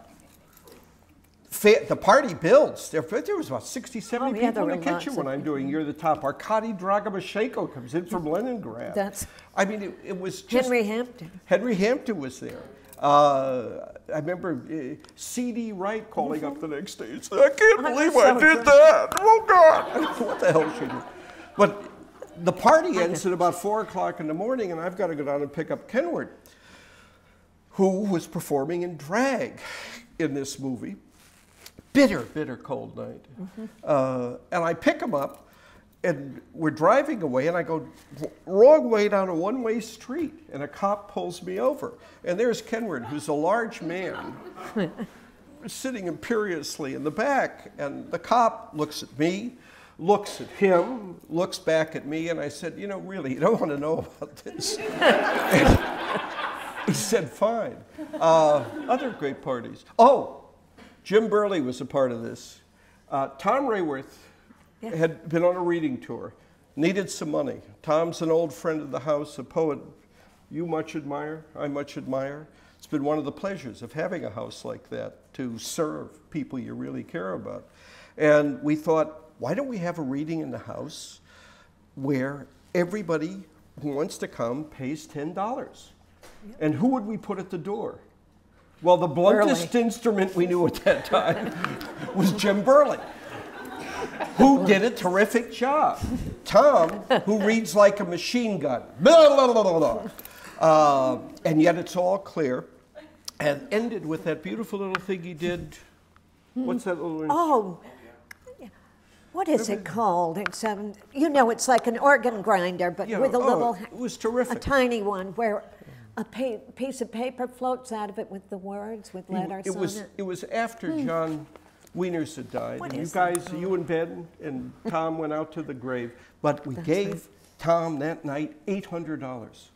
S4: The party builds. There was about 60, 70 people in the kitchen when I'm doing You're the Top. Arkady Dragomashenko comes in from Leningrad. It was just...
S3: Henry Hampton.
S4: Henry Hampton was there. I remember C.D. Wright calling up the next day and said, I can't believe I did that. Oh, God. What the hell she did. But the party ends at about 4 o'clock in the morning, and I've got to go down and pick up Kenward, who was performing in drag in this movie. Bitter, bitter cold night. And I pick him up, and we're driving away, and I go wrong way down a one-way street, and a cop pulls me over. And there's Kenward, who's a large man, sitting imperiously in the back. And the cop looks at me, looks at him, looks back at me, and I said, really, you don't want to know about this. He said, fine. Other great parties. Oh, Jim Burley was a part of this. Tom Rayworth had been on a reading tour, needed some money. Tom's an old friend of the house, a poet you much admire, I much admire. It's been one of the pleasures of having a house like that, to serve people you really care about. And we thought, why don't we have a reading in the house where everybody who wants to come pays $10. And who would we put at the door? Well, the bluntest instrument we knew at that time was Jim Burley, who did a terrific job. Tom, who reads like a machine gun. Blah, blah, blah, blah. And yet it's all clear. And ended with that beautiful little thing he did. What's that little instrument?
S3: Oh, what is it called? It's you know, it's like an organ grinder, but with a little,
S4: it was terrific.
S3: a tiny one where a piece of paper floats out of it with the words, with letters on it.
S4: It was after John Wieners had died. And you guys, you and Ben and Tom went out to the grave, but we gave Tom that night $800.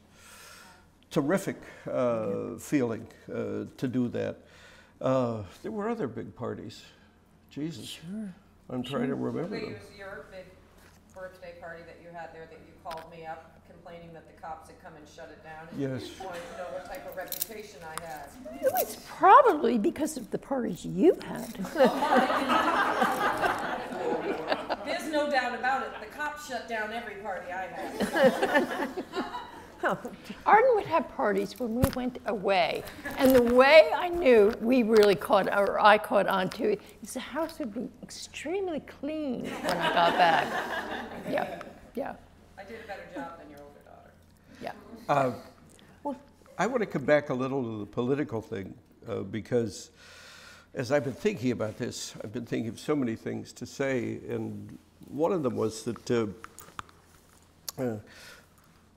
S4: Terrific feeling to do that. There were other big parties. Jesus. Sure. I'm trying to remember them.
S7: It was your big birthday party that you had there that you called me up complaining that the cops had come and shut it down. And
S4: Yes.
S7: you wanted to know what type of reputation I had.
S5: It was probably because of the parties you had.
S7: There's no doubt about it. The cops shut down every party I had.
S5: Arden would have parties when we went away. And the way I knew we really caught, or I caught on to it, is the house would be extremely clean when I got back. Yeah, yeah.
S7: I did a better job than your older daughter.
S5: Yeah.
S4: I want to come back a little to the political thing because as I've been thinking about this, I've been thinking of so many things to say, and one of them was that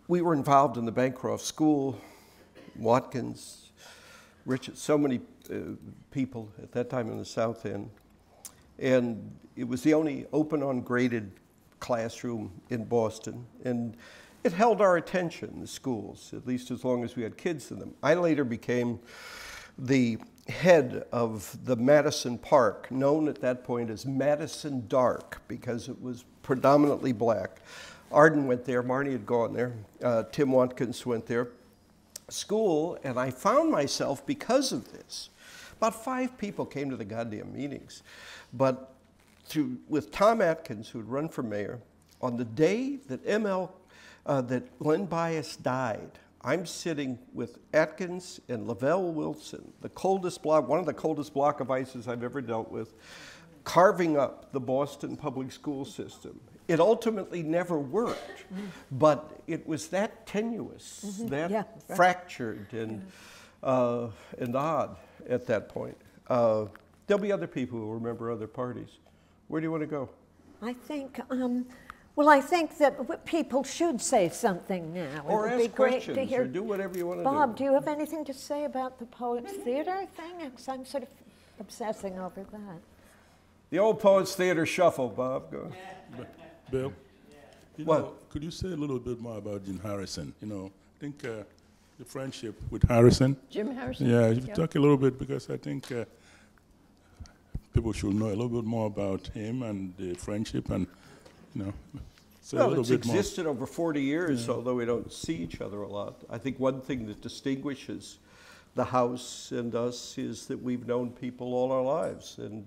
S4: we were involved in the Bancroft School, Watkins, Richard, so many people at that time in the South End. And it was the only open, ungraded classroom in Boston. And it held our attention, the schools, at least as long as we had kids in them. I later became the head of the Madison Park, known at that point as Madison Dark, because it was predominantly black. Arden went there, Marnie had gone there, Tim Watkins went there, school, and I found myself, because of this, about 5 people came to the goddamn meetings, but with Tom Atkins, who had run for mayor, on the day that that Glenn Bias died, I'm sitting with Atkins and Lavelle Wilson, the coldest block, one of the coldest block of ices I've ever dealt with, carving up the Boston public school system. It ultimately never worked, but it was that tenuous, fractured and odd at that point. There'll be other people who remember other parties. Where do you want to go?
S3: I think, well, I think that people should say something now.
S4: Or
S3: it would
S4: ask
S3: be great
S4: questions,
S3: to hear.
S4: or do whatever you want to
S3: Bob,
S4: do.
S3: do you have anything to say about the Poets Theater thing? 'Cause I'm sort of obsessing over that.
S4: The old Poets Theater shuffle, Bob. Go.
S10: Bill,
S4: What?
S10: Could you say a little bit more about Jim Harrison? You know, I think the friendship with Harrison.
S5: Jim Harrison?
S10: Yeah, you talk a little bit because I think people should know a little bit more about him and the friendship and, you know, say a
S4: Well,
S10: little
S4: it's
S10: bit more.
S4: existed over 40 years, although we don't see each other a lot. I think one thing that distinguishes the house and us is that we've known people all our lives. And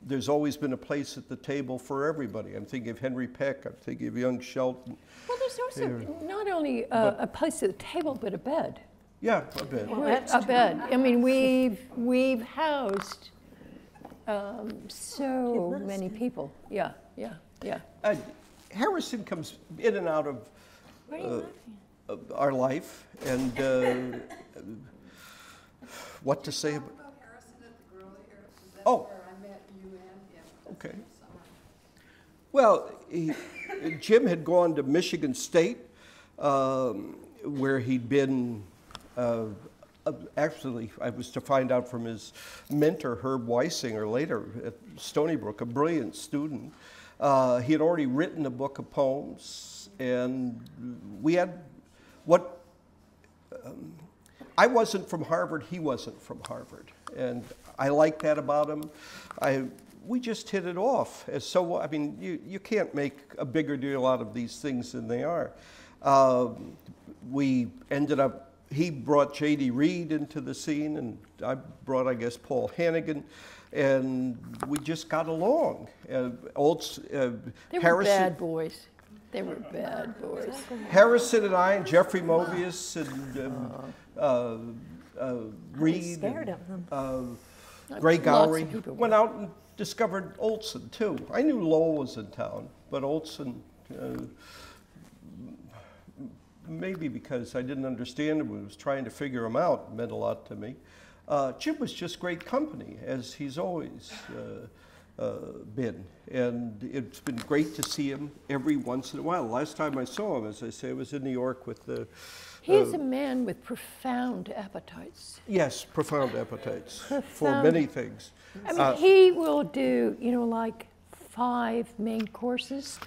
S4: there's always been a place at the table for everybody. I'm thinking of Henry Peck, I'm thinking of young Shelton.
S5: Well, there's also not only a place at the table, but a bed.
S4: Yeah, a bed.
S5: A bed. I mean, we've housed so many people. Yeah, yeah, yeah.
S4: Harrison comes in and out of our life, and what to say about
S9: Harrison at the Grolier? That's
S4: Oh.
S9: where I met you and him.
S4: Okay. Well, Jim had gone to Michigan State, where he'd been, actually, I was to find out from his mentor, Herb Weisinger, later at Stony Brook, a brilliant student. He had already written a book of poems, and we had what, I wasn't from Harvard, he wasn't from Harvard, and I liked that about him. We just hit it off. So, I mean, you can't make a bigger deal out of these things than they are. We ended up, he brought J.D. Reed into the scene, and I brought, I guess, Paul Hannigan. and we just got along.
S5: They were
S4: Harrison,
S5: bad boys. They were bad boys.
S4: Harrison and I and Jeffrey Mobius and Reed,
S3: scared of them.
S4: Gray
S5: Lots
S4: Gowrie
S5: of people
S4: went out and discovered Olson too. I knew Lowell was in town, but Olson, maybe because I didn't understand him, I was trying to figure him out, meant a lot to me. Jim was just great company, as he's always been. And it's been great to see him every once in a while. Last time I saw him, as I say, I was in New York with the...
S5: He's a man with profound appetites.
S4: Yes, profound appetites for
S5: Profound.
S4: many things.
S5: I mean, he will do, you know, like 5 main courses.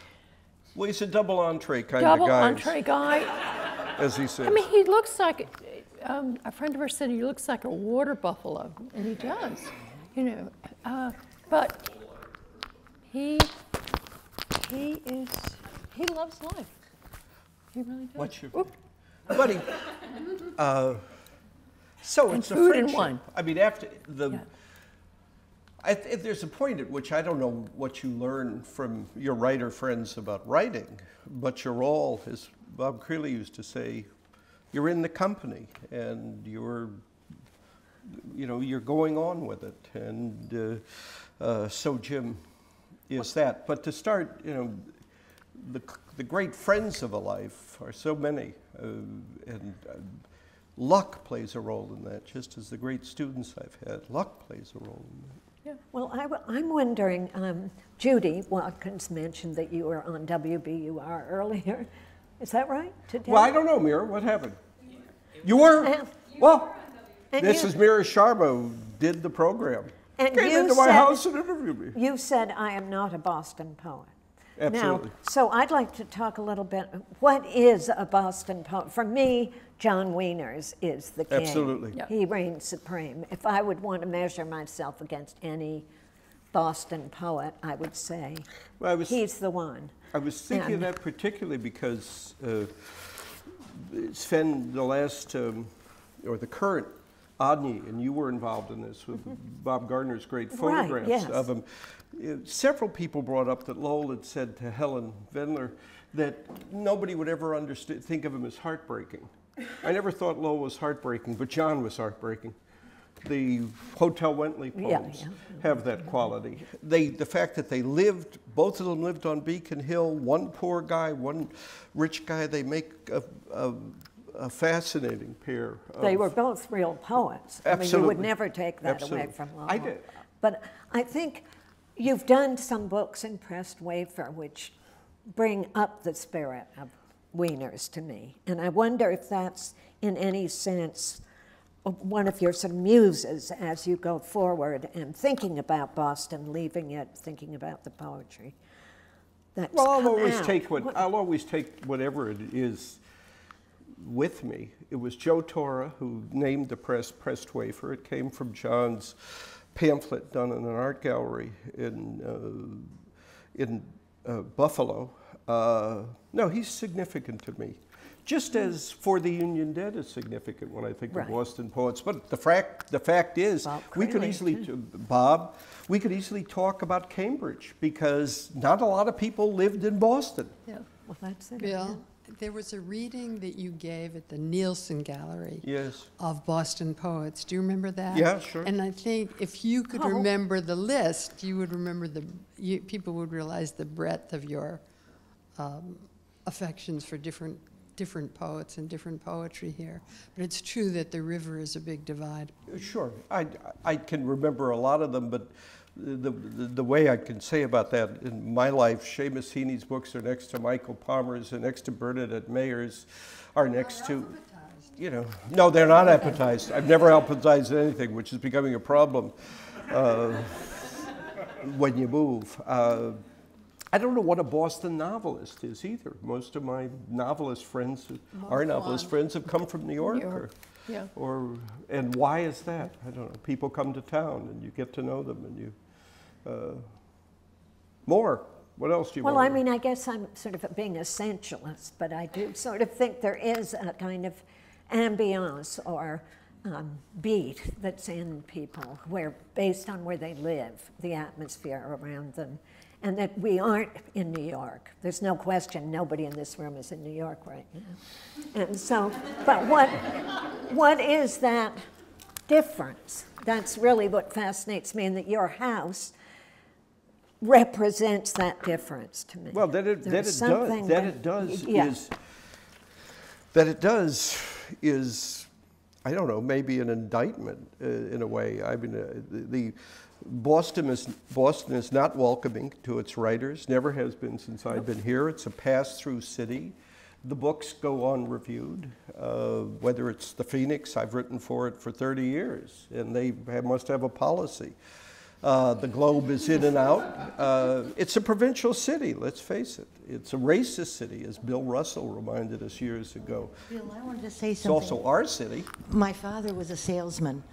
S4: Well, he's a double entree kind
S5: Double
S4: of guy.
S5: entree guy.
S4: As he says.
S5: I mean, he looks like, a friend of ours said he looks like a water buffalo, and he does, you know. But he loves life. He really does.
S4: What's your...
S5: Oop.
S4: Buddy, so
S5: And
S4: it's a
S5: food in
S4: friendship.
S5: one.
S4: I mean, after the...
S5: Yeah.
S4: There's a point at which I don't know what you learn from your writer friends about writing, but you're all, as Bob Creeley used to say, you're in the company and you're going on with it. And so Jim is that. But to start, you know, the great friends of a life are so many, and luck plays a role in that, just as the great students I've had. Luck plays a role in that.
S3: Yeah. Well, I'm wondering, Judy Watkins mentioned that you were on WBUR earlier. Is that right? Today?
S4: Well, I don't know, Mira. What happened? You were? Well, this is Mira Sharma who did the program.
S3: And
S4: Came
S3: you
S4: into my
S3: said-
S4: house and interviewed me.
S3: You said I am not a Boston poet.
S4: Absolutely.
S3: Now, so I'd like to talk a little bit, what is a Boston poet? For me, John Wieners is the king.
S4: Absolutely.
S5: Yep.
S3: He reigns supreme. If I would want to measure myself against any Boston poet, I would say he's the one.
S4: I was thinking of that particularly because Sven, the last, or the current Odney, and you were involved in this with Bob Gardner's great photographs
S3: yes.
S4: of him. Several people brought up that Lowell had said to Helen Vendler that nobody would ever think of him as heartbreaking. I never thought Lowell was heartbreaking, but John was heartbreaking. The Hotel Wentley poems have that quality. The fact that they lived, both of them lived on Beacon Hill, one poor guy, one rich guy, they make a fascinating pair.
S3: They were both real poets.
S4: Absolutely.
S3: I mean, you would never take that away
S4: Absolutely.
S3: from Lowell.
S4: I did.
S3: But I think you've done some books in pressed wafer which bring up the spirit of Wieners to me. And I wonder if that's in any sense one of your sort of muses as you go forward and thinking about Boston, leaving it, thinking about the poetry. That's
S4: Well, I'll
S3: come
S4: always take whatever it is with me. It was Joe Torra who named the pressed wafer. It came from John's pamphlet done in an art gallery in Buffalo. No, he's significant to me. Just as For the Union Dead is significant when I think of Boston poets. But the fact is, we could easily talk about Cambridge because not a lot of people lived in Boston.
S3: Yeah, well, that's it.
S9: Bill, there was a reading that you gave at the Nielsen Gallery
S4: Yes.
S9: of Boston poets. Do you remember that?
S4: Yeah, sure.
S9: And I think if you could remember the list, you would remember people would realize the breadth of your affections for different poets and different poetry here. But it's true that the river is a big divide.
S4: Sure, I can remember a lot of them, but the way I can say about that in my life, Seamus Heaney's books are next to Michael Palmer's, and next to Bernadette Mayer's, are next to, you know, no, they're not appetized. I've never appetized anything, which is becoming a problem when you move. I don't know what a Boston novelist is either. Most of my novelist friends, our novelist friends, have come from New York. And why is that? I don't know. People come to town and you get to know them and you, more. What else do you want?
S3: Well, I mean, I guess I'm sort of being essentialist, but I do sort of think there is a kind of ambiance or beat that's in people, where based on where they live, the atmosphere around them, and that we aren't in New York. There's no question nobody in this room is in New York right now. And so, but what is that difference? That's really what fascinates me, and that your house represents that difference to me.
S4: Well, that it does is, I don't know, maybe an indictment in a way. I mean, Boston is not welcoming to its writers, never has been since I've been here. It's a pass-through city. The books go unreviewed, whether it's the Phoenix, I've written for it for 30 years, and they must have a policy. The Globe is in and out. It's a provincial city, let's face it. It's a racist city, as Bill Russell reminded us years ago.
S8: Bill, I wanted to say
S4: It's
S8: something.
S4: also our city.
S8: My father was a salesman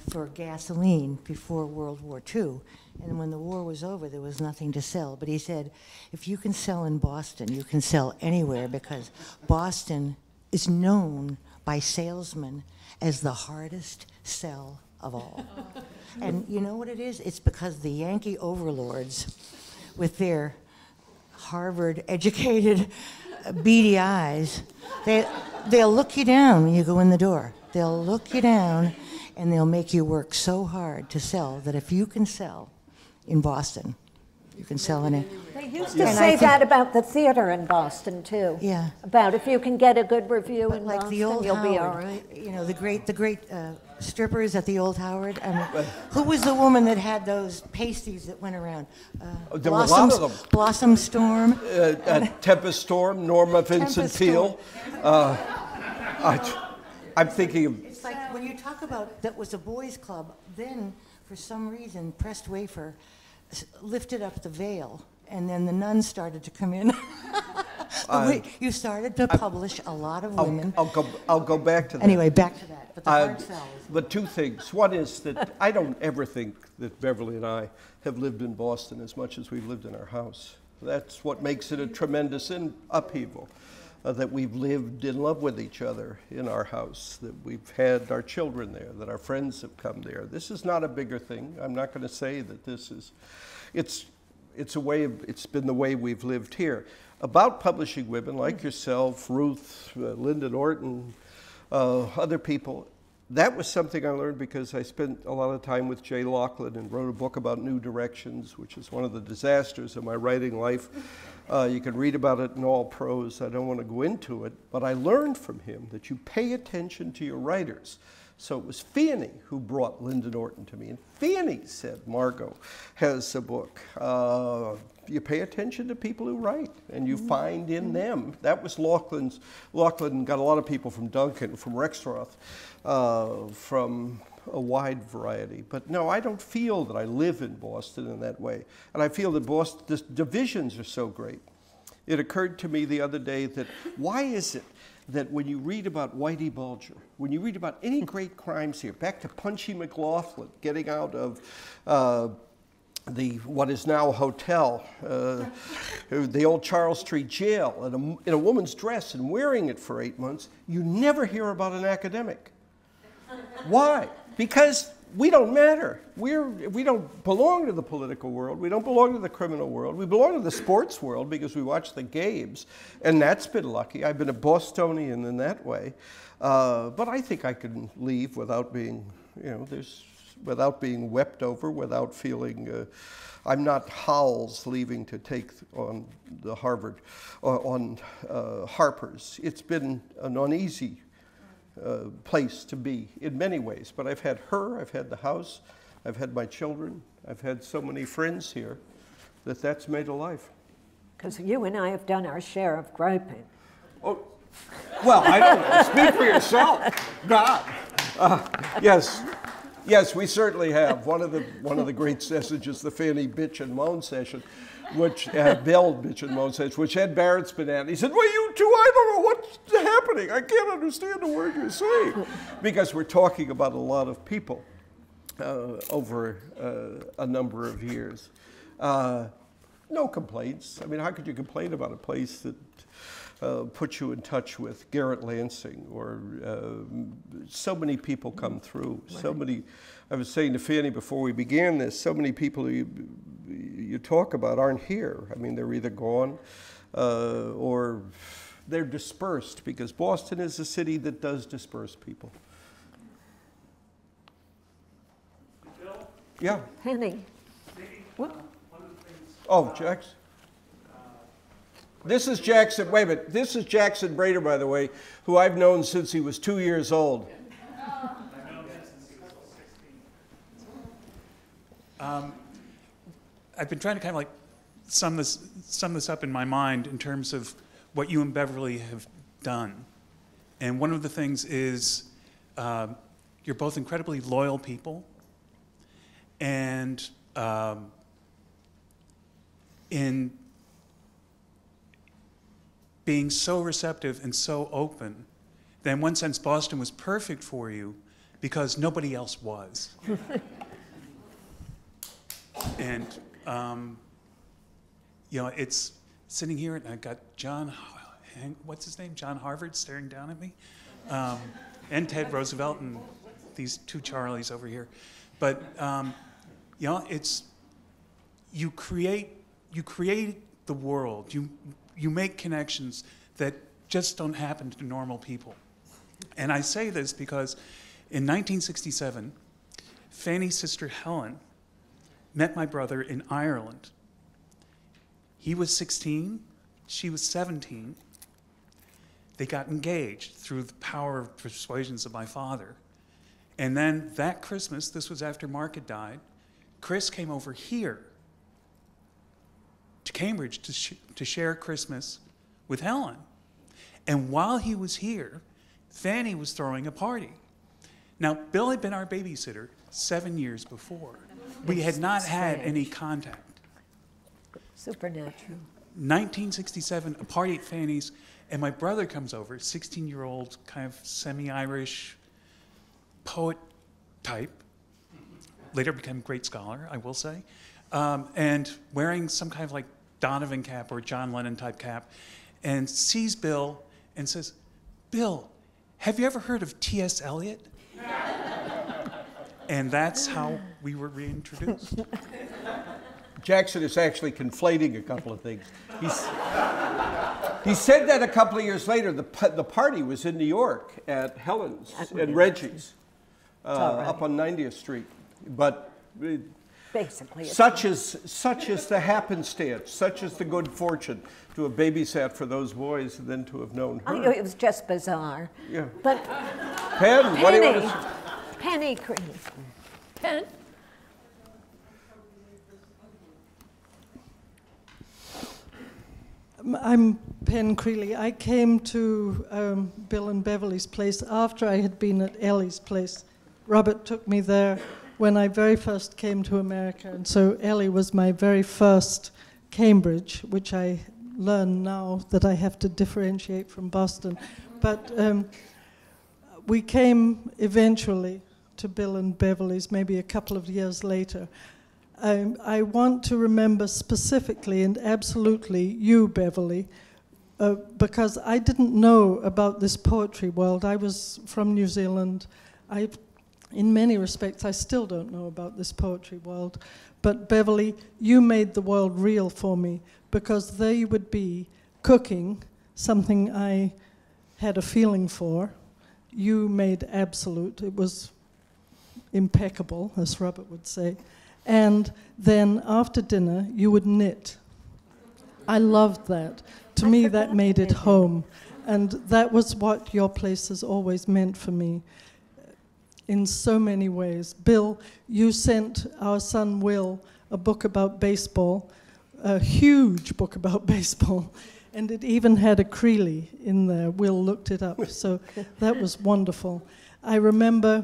S8: for gasoline before World War II. And when the war was over, there was nothing to sell. But he said, if you can sell in Boston, you can sell anywhere, because Boston is known by salesmen as the hardest sell of all. And you know what it is? It's because the Yankee overlords, with their Harvard-educated, beady eyes, they'll look you down when you go in the door. They'll look you down, and they'll make you work so hard to sell that if you can sell in Boston, you can sell in it.
S3: They used to say that about the theater in Boston too.
S8: Yeah.
S3: About if you can get a good review in
S8: Like
S3: Boston,
S8: the old
S3: you'll
S8: Howard,
S3: be all right.
S8: you know, the great strippers at the old Howard. I mean, who was the woman that had those pasties that went around?
S4: There were a lot of them.
S8: Blossom Storm.
S4: Tempest Storm, Norma Vincent Peale. I'm thinking of...
S8: It's like when you talk about that was a boys' club, then for some reason Pressed Wafer lifted up the veil, and then the nuns started to come in. You started to publish a lot of women.
S4: I'll go back to that.
S8: Anyway, back to that. But the hard sell is...
S4: But two things. One is that I don't ever think that Beverly and I have lived in Boston as much as we've lived in our house. That's what makes it a tremendous upheaval, that we've lived in love with each other in our house, that we've had our children there, that our friends have come there. This is not a bigger thing. I'm not going to say that this is... It's been the way we've lived here. About publishing women like yourself, Ruth, Linda Norton, other people, that was something I learned because I spent a lot of time with Jay Laughlin and wrote a book about New Directions, which is one of the disasters of my writing life. You can read about it in all prose. I don't want to go into it, but I learned from him that you pay attention to your writers. So it was Fanny who brought Linda Norton to me, and Fanny said, Margot has a book. You pay attention to people who write, and you find in them. That was Laughlin's. Laughlin got a lot of people from Duncan, from Rexroth, from a wide variety. But no, I don't feel that I live in Boston in that way. And I feel that the divisions are so great. It occurred to me the other day that why is it that when you read about Whitey Bulger, when you read about any great crimes here, back to Punchy McLaughlin getting out of what is now a hotel, the old Charles Street jail in a woman's dress and wearing it for 8 months, you never hear about an academic. Why? Because we don't matter. We don't belong to the political world. We don't belong to the criminal world. We belong to the sports world because we watch the games, and that's been lucky. I've been a Bostonian in that way, but I think I can leave without being, without being wept over, without feeling. I'm not Howells leaving to take on the Harvard, on Harper's. It's been an uneasy place to be in many ways, but I've had her, I've had the house, I've had my children, I've had so many friends here that's made a life.
S3: Because you and I have done our share of griping.
S4: Oh, well, I don't know. Speak for yourself. God. Yes, we certainly have. One of the great sessions is the Fanny Bitch and Moan session, which Bill Bitch and Moan session, which Ed Barrett's been at. He said, "Well, you two, I don't know what's happening. I can't understand the word you're saying," because we're talking about a lot of people over a number of years. No complaints. I mean, how could you complain about a place that put you in touch with Garrett Lansing, or so many people come through. Right. So many. I was saying to Fanny before we began this, so many people you talk about aren't here. I mean, they're either gone or they're dispersed, because Boston is a city that does disperse people.
S6: Bill?
S4: Yeah.
S3: Penny.
S6: What? One of the things.
S4: Oh, Jackson. This is Jackson. Wait a minute. This is Jackson Brader, by the way, who I've known since he was 2 years old.
S11: I've been trying to kind of like sum this up in my mind in terms of what you and Beverly have done. And one of the things is you're both incredibly loyal people, and in being so receptive and so open, that in one sense Boston was perfect for you because nobody else was. And you know, it's sitting here, and I got John, what's his name? John Harvard staring down at me, and Ted Roosevelt, and these two Charlies over here. But you know, it's you create the world. You make connections that just don't happen to normal people. And I say this because in 1967, Fanny's sister Helen met my brother in Ireland. He was 16, she was 17. They got engaged through the power of persuasions of my father. And then that Christmas, this was after Mark had died, Chris came over here to Cambridge to share Christmas with Helen. And while he was here, Fanny was throwing a party. Now, Bill had been our babysitter 7 years before. We had not had any contact.
S3: Supernatural.
S11: 1967, a party at Fanny's, and my brother comes over, 16-year-old, kind of semi-Irish poet type, later became a great scholar, I will say, and wearing some kind of like Donovan cap or John Lennon type cap, and sees Bill and says, "Bill, have you ever heard of T.S. Eliot?" And that's how we were reintroduced.
S4: Jackson is actually conflating a couple of things. He said that a couple of years later. The party was in New York at Helen's and Reggie's up on 90th Street. But
S3: basically,
S4: such is the happenstance, such is the good fortune to have babysat for those boys and then to have known her.
S3: It was just bizarre.
S4: Yeah.
S3: But
S4: Penny, what do you want to say?
S3: Penny Creeley.
S5: Pen?
S12: I'm Pen Creeley. I came to Bill and Beverly's place after I had been at Ellie's place. Robert took me there when I very first came to America, and so Ellie was my very first Cambridge, which I learn now that I have to differentiate from Boston. But we came eventually to Bill and Beverly's, maybe a couple of years later. I want to remember specifically and absolutely you, Beverly, because I didn't know about this poetry world. I was from New Zealand. In many respects, I still don't know about this poetry world. But Beverly, you made the world real for me, because there you would be cooking, something I had a feeling for. You made absolute. It was impeccable, as Robert would say. And then after dinner, you would knit. I loved that. To me, that made it home. And that was what your place has always meant for me in so many ways. Bill, you sent our son Will a book about baseball, a huge book about baseball, and it even had a Creeley in there. Will looked it up, so that was wonderful. I remember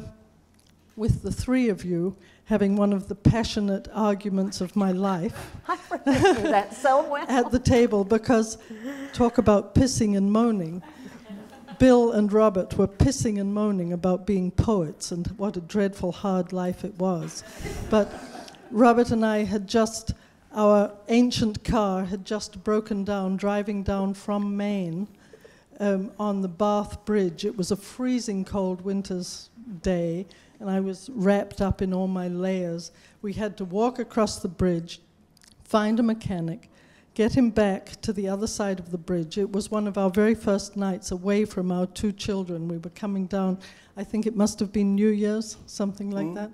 S12: with the three of you having one of the passionate arguments of my life.
S3: I remember that so well.
S12: At the table, because talk about pissing and moaning. Bill and Robert were pissing and moaning about being poets and what a dreadful, hard life it was. But Robert and I had our ancient car had just broken down, driving down from Maine on the Bath Bridge. It was a freezing cold winter's day, and I was wrapped up in all my layers. We had to walk across the bridge, find a mechanic, get him back to the other side of the bridge. It was one of our very first nights away from our 2 children. We were coming down, I think it must have been New Year's, something like that.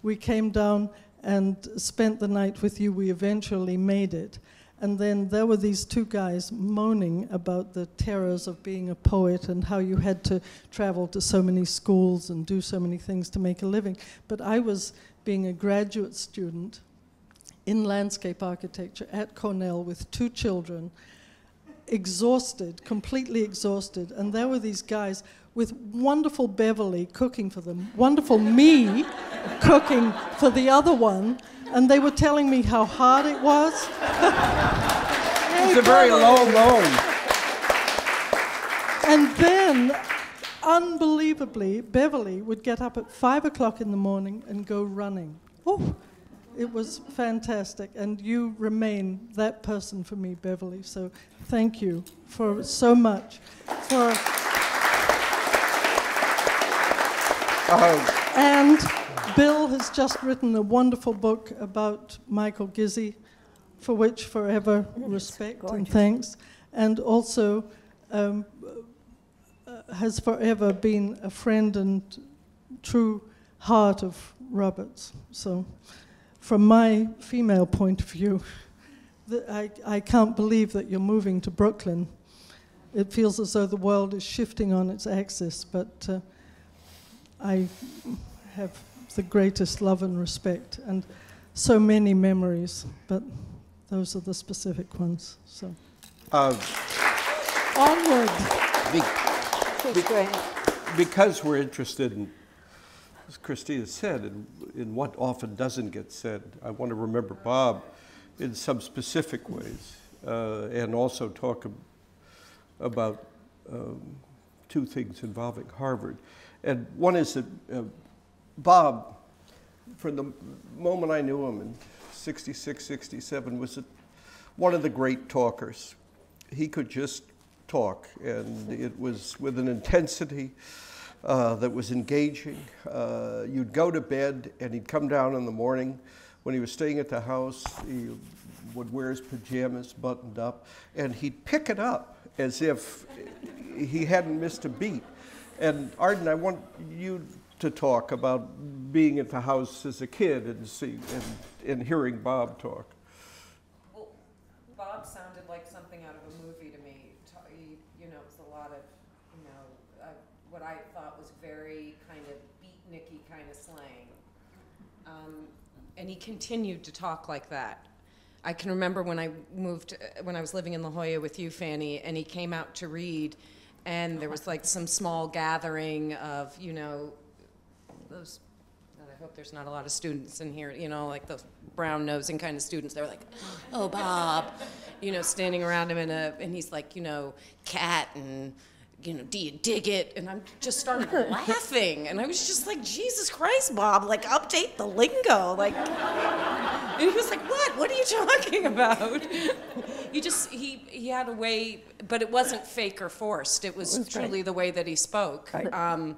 S12: We came down and spent the night with you. We eventually made it. And then there were these 2 guys moaning about the terrors of being a poet and how you had to travel to so many schools and do so many things to make a living. But I was being a graduate student in landscape architecture at Cornell with 2 children, exhausted, completely exhausted. And there were these guys with wonderful Beverly cooking for them, wonderful me cooking for the other one, and they were telling me how hard it was.
S4: It's a very low moan.
S12: And then, unbelievably, Beverly would get up at 5 o'clock in the morning and go running. Oh, it was fantastic, and you remain that person for me, Beverly. So thank you for so much. And Bill has just written a wonderful book about Michael Gizzi, for which forever respect and thanks, and also has forever been a friend and true heart of Robert's. So from my female point of view, I can't believe that you're moving to Brooklyn. It feels as though the world is shifting on its axis, but I have the greatest love and respect and so many memories, but those are the specific ones. So onward.
S4: Because we're interested in, as Christina said, in what often doesn't get said, I want to remember Bob in some specific ways, and also talk about 2 things involving Harvard. And one is that Bob, from the moment I knew him in 66, 67, was one of the great talkers. He could just talk, and it was with an intensity that was engaging. You'd go to bed, and he'd come down in the morning. When he was staying at the house, he would wear his pajamas buttoned up, and he'd pick it up as if he hadn't missed a beat. And Arden, I want you to talk about being at the house as a kid and hearing Bob talk.
S7: Well, Bob sounded like something out of a movie to me. You know, it was a lot of, you know, what I thought was very kind of beatniky kind of slang. And he continued to talk like that. I can remember when I was living in La Jolla with you, Fanny, and he came out to read, and there was like some small gathering of, you know, those, and I hope there's not a lot of students in here, you know, like those brown-nosing kind of students. They were like, oh, Bob, you know, standing around him and he's like, you know, cat and, you know, do you dig it? And I just started laughing, and I was just like, Jesus Christ, Bob, like, update the lingo, like, and he was like, what are you talking about? He had a way, but it wasn't fake or forced. It was truly the way that he spoke. Right.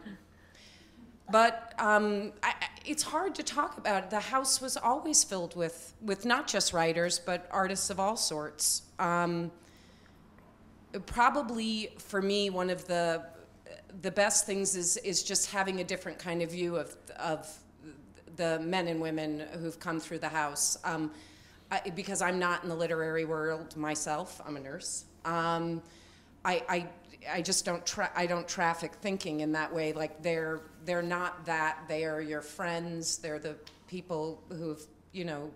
S7: It's hard to talk about. The house was always filled with not just writers, but artists of all sorts. Probably for me, one of the best things is just having a different kind of view of the men and women who've come through the house. Because I'm not in the literary world myself, I'm a nurse. I just don't traffic thinking in that way. Like they're not that. They are your friends. They're the people who've, you know,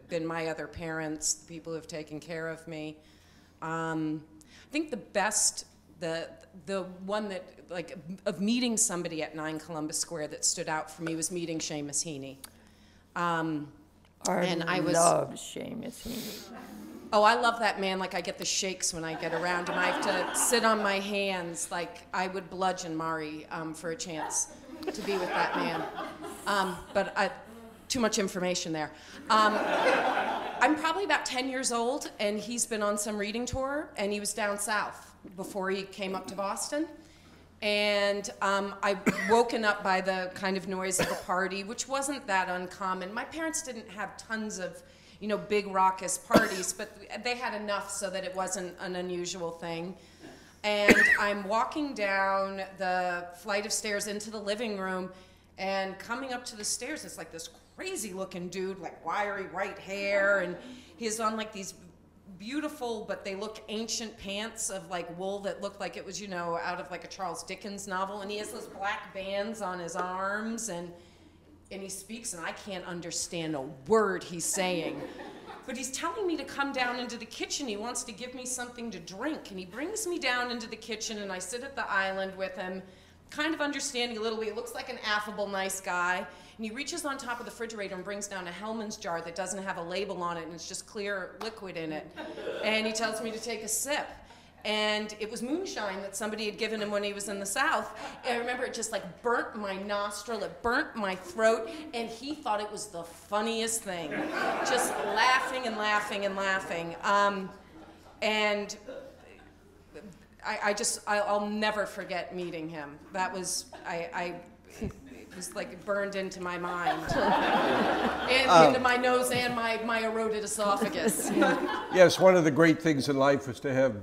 S7: been my other parents, the people who've taken care of me. I think the best, the one that, like, of meeting somebody at 9 Columbus Square that stood out for me was meeting Seamus Heaney. I love
S5: Seamus Heaney.
S7: Oh, I love that man. Like, I get the shakes when I get around him. I have to sit on my hands. Like, I would bludgeon Mari for a chance to be with that man. Too much information there. I'm probably about 10 years old, and he's been on some reading tour, and he was down south. before he came up to Boston. And I woken up by the kind of noise of a party, which wasn't that uncommon. My parents didn't have tons of, you know, big raucous parties, but they had enough so that it wasn't an unusual thing. And I'm walking down the flight of stairs into the living room, and coming up to the stairs, it's like this crazy looking dude, like wiry white hair, and he's on like these beautiful, but they look ancient pants of like wool that looked like it was, you know, out of like a Charles Dickens novel, and he has those black bands on his arms, and he speaks, and I can't understand a word he's saying. But he's telling me to come down into the kitchen. He wants to give me something to drink, and he brings me down into the kitchen, and I sit at the island with him, kind of understanding a little bit. He looks like an affable, nice guy. And he reaches on top of the refrigerator and brings down a Hellman's jar that doesn't have a label on it, and it's just clear liquid in it. And he tells me to take a sip. And it was moonshine that somebody had given him when he was in the South. And I remember it just like burnt my nostril, it burnt my throat, and he thought it was the funniest thing. Just laughing and laughing and laughing. And I'll never forget meeting him. That was, it was like burned into my mind. And into my nose and my eroded esophagus.
S4: Yes, one of the great things in life was to have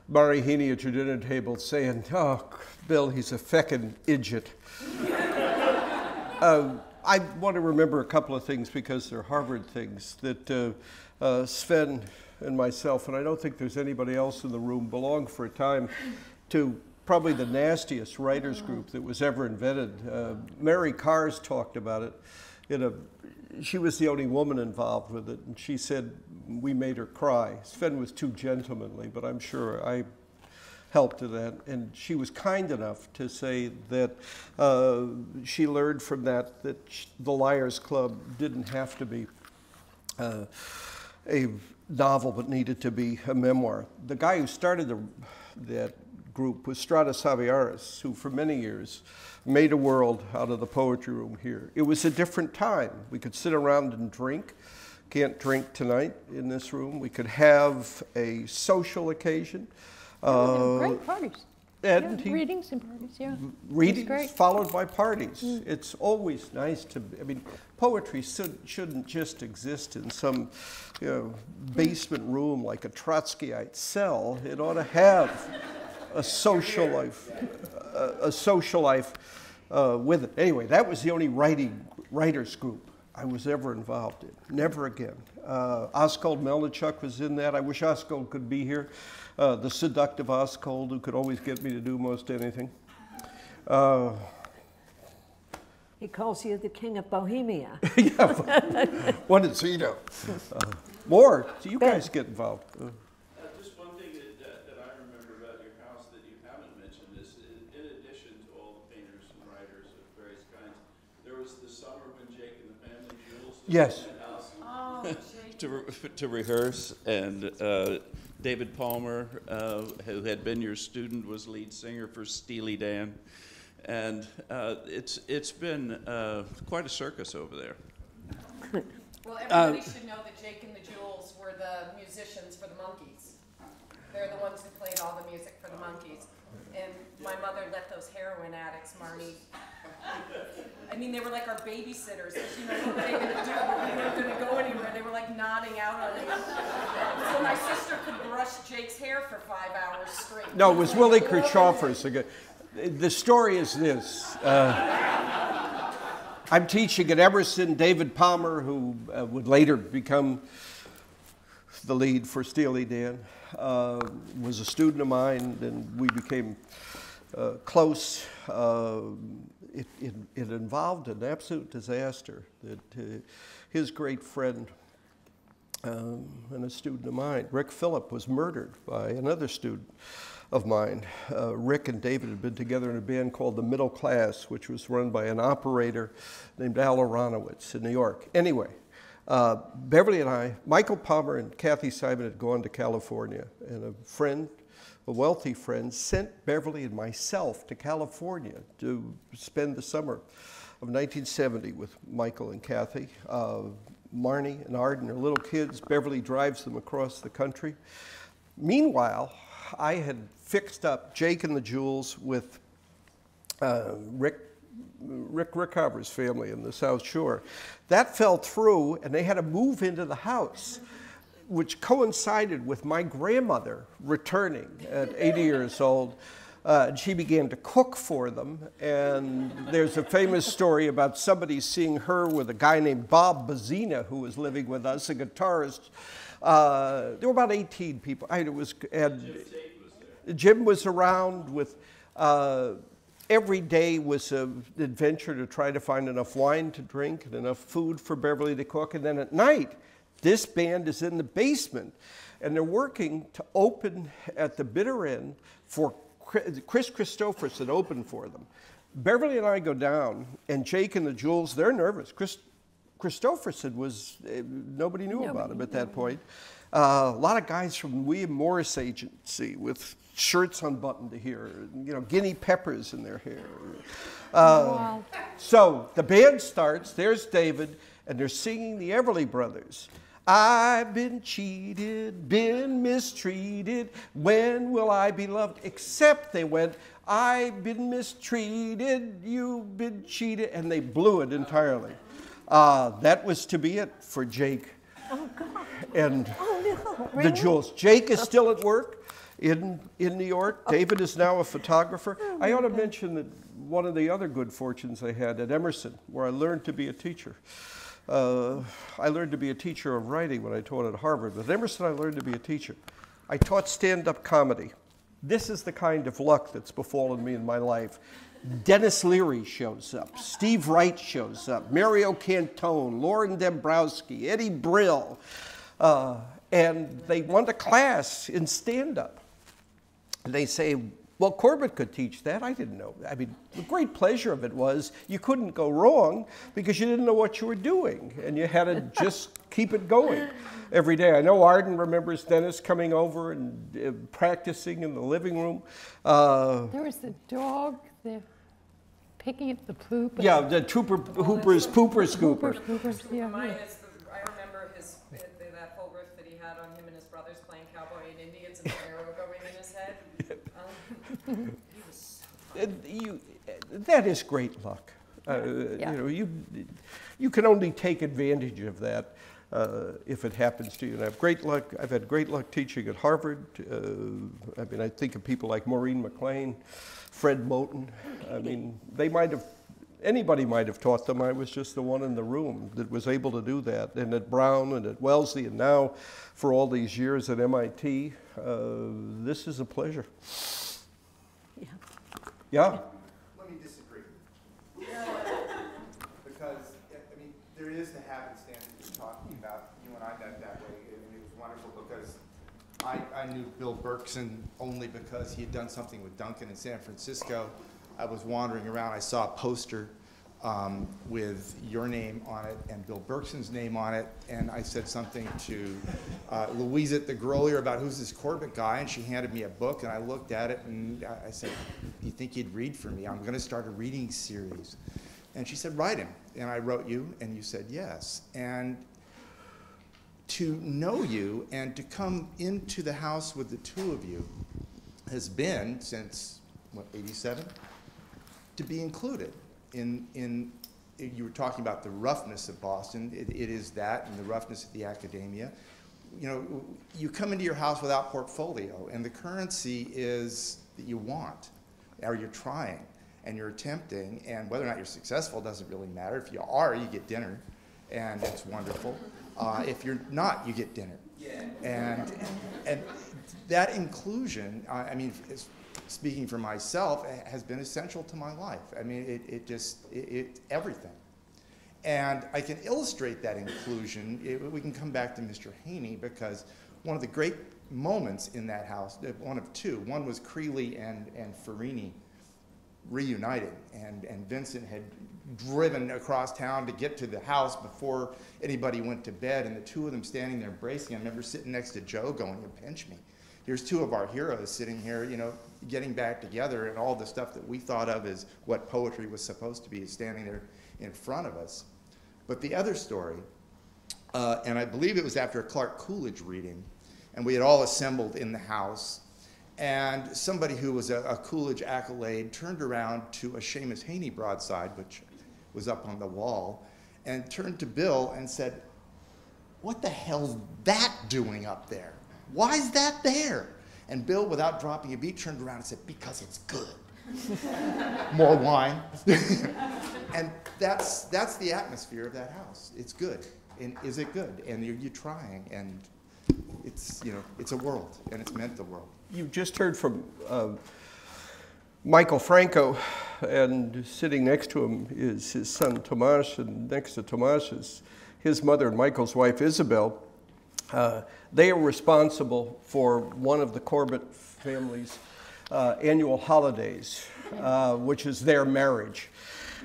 S4: Marie Heaney at your dinner table saying, "Oh, Bill, he's a feckin' idiot." I want to remember a couple of things because they're Harvard things that Sven and myself, and I don't think there's anybody else in the room, belonged for a time to probably the nastiest writers group that was ever invented. Mary Karrs talked about it. She was the only woman involved with it, and she said we made her cry. Sven was too gentlemanly, but I'm sure I helped to that. And she was kind enough to say that she learned from that the Liars Club didn't have to be a novel, but needed to be a memoir. The guy who started that group was Stratos Saviaris, who for many years made a world out of the poetry room here. It was a different time. We could sit around and drink. Can't drink tonight in this room. We could have a social occasion.
S5: Great parties.
S4: And
S5: yeah, readings and parties, yeah.
S4: Readings followed by parties. It's always nice to, I mean, poetry shouldn't just exist in some, basement room like a Trotskyite cell. It ought to have a social life, with it. Anyway, that was the only writers group I was ever involved in. Never again. Oskold Melnichuk was in that. I wish Oskold could be here. The seductive Oskold, who could always get me to do most anything.
S3: He calls you the king of Bohemia.
S4: Yeah, what did he know? More. So you guys get involved.
S6: Just one thing that I remember about your house that you haven't mentioned is, in addition to all the painters and writers of various kinds, there was the summer when Jake and the family jewels
S4: Yes.
S6: in the house to rehearse, and David Palmer, who had been your student, was lead singer for Steely Dan, and it's been quite a circus over there.
S7: Well, everybody should know that Jake and the Jewels were the musicians for the Monkees. They're the ones who played all the music for the Monkees. And my mother let those heroin addicts, Marnie. I mean, they were like our babysitters. What were they going to do? We weren't going to go anywhere. They were like nodding out on me. So my sister could brush Jake's hair for 5 hours straight.
S4: No, it was Willie Kirchhoffers. The story is this. I'm teaching at Emerson. David Palmer, who would later become the lead for Steely Dan, was a student of mine, and we became close. It involved an absolute disaster that his great friend and a student of mine, Rick Phillip, was murdered by another student of mine. Rick and David had been together in a band called The Middle Class, which was run by an operator named Al Aronowitz in New York. Anyway, Beverly and I, Michael Palmer and Kathy Simon had gone to California, and a wealthy friend, sent Beverly and myself to California to spend the summer of 1970 with Michael and Kathy. Marnie and Arden are little kids. Beverly drives them across the country. Meanwhile, I had fixed up Jake and the Jewels with Rick Rickover's family in the South Shore. That fell through, and they had to move into the house, which coincided with my grandmother returning at 80 years old. And she began to cook for them, and there's a famous story about somebody seeing her with a guy named Bob Bazzina, who was living with us, a guitarist. There were about 18 people. Jim was around with, every day was an adventure to try to find enough wine to drink and enough food for Beverly to cook. And then at night, this band is in the basement, and they're working to open at the bitter end for Chris Christopherson opened for them. Beverly and I go down, and Jake and the Jewels, they're nervous. Christopherson was, nobody knew about him at that point. A lot of guys from William Morris Agency with shirts unbuttoned to here, you know, guinea peppers in their hair. Wow. So the band starts, there's David, and they're singing the Everly Brothers. I've been cheated, been mistreated, when will I be loved? Except they went, I've been mistreated, you've been cheated, and they blew it entirely. That was to be it for Jake and the Jewels. Jake is still at work in New York. David is now a photographer. I ought to mention that one of the other good fortunes I had at Emerson, where I learned to be a teacher. I learned to be a teacher of writing when I taught at Harvard. At Emerson, I learned to be a teacher. I taught stand-up comedy. This is the kind of luck that's befallen me in my life. Dennis Leary shows up. Steve Wright shows up. Mario Cantone, Lauren Dombrowski, Eddie Brill. And they want a class in stand-up. And they say, well, Corbett could teach that. I didn't know. I mean, the great pleasure of it was you couldn't go wrong because you didn't know what you were doing, and you had to just keep it going every day. I know Arden remembers Dennis coming over and practicing in the living room.
S5: There was the dog there picking up the poop.
S4: Yeah, the Hooper's Pooper Scooper.
S5: Yeah.
S1: Mine is I remember that whole riff that he had on him and his brothers playing cowboy and Indians and the arrow going in his head.
S4: That is great luck. You know, you can only take advantage of that if it happens to you. And I have great luck. I've had great luck teaching at Harvard. I mean, I think of people like Maureen McLean, Fred Moten. I mean, anybody might have taught them. I was just the one in the room that was able to do that. And at Brown and at Wellesley, and now for all these years at MIT, this is a pleasure.
S3: Yeah.
S4: Yeah?
S13: Let me disagree. Because, I mean, there is the happenstance that you're talking about. You and I met that way, and it was wonderful because I knew Bill Berkson only because he had done something with Duncan in San Francisco. I was wandering around, I saw a poster with your name on it and Bill Berkson's name on it, and I said something to Louise at the Grolier about who's this Corbett guy, and she handed me a book, and I looked at it, and I said, you think you'd read for me? I'm going to start a reading series. And she said, write him. And I wrote you, and you said yes. And to know you and to come into the house with the two of you has been, since, what, 87? To be included in you were talking about the roughness of Boston. It is that, and the roughness of the academia. You know, you come into your house without portfolio, and the currency is that you want, or you're trying, and you're attempting, and whether or not you're successful doesn't really matter. If you are, you get dinner, and it's wonderful. If you're not, you get dinner. And that inclusion, I mean, speaking for myself, has been essential to my life. I mean, it everything. And I can illustrate that inclusion. We can come back to Mr. Heaney, because one of the great moments in that house, one of two, one was Creeley and Farini reuniting, and Vincent had driven across town to get to the house before anybody went to bed, and the two of them standing there embracing. I remember sitting next to Joe going, you pinch me. Here's two of our heroes sitting here, you know, getting back together, and all the stuff that we thought of as what poetry was supposed to be is standing there in front of us. But the other story, and I believe it was after a Clark Coolidge reading, and we had all assembled in the house, And somebody who was a Coolidge accolade turned around to a Seamus Heaney broadside, which was up on the wall, and turned to Bill and said, "What the hell's that doing up there? Why is that there?" And Bill, without dropping a beat, turned around and said, "Because it's good." More wine. And that's the atmosphere of that house. It's good. And is it good? And you're trying, and it's, you know, it's a world, and it's meant the world.
S4: You just heard from Michael Franco, and sitting next to him is his son Tomas, and next to Tomas is his mother and Michael's wife Isabel. They are responsible for one of the Corbett family's annual holidays, which is their marriage.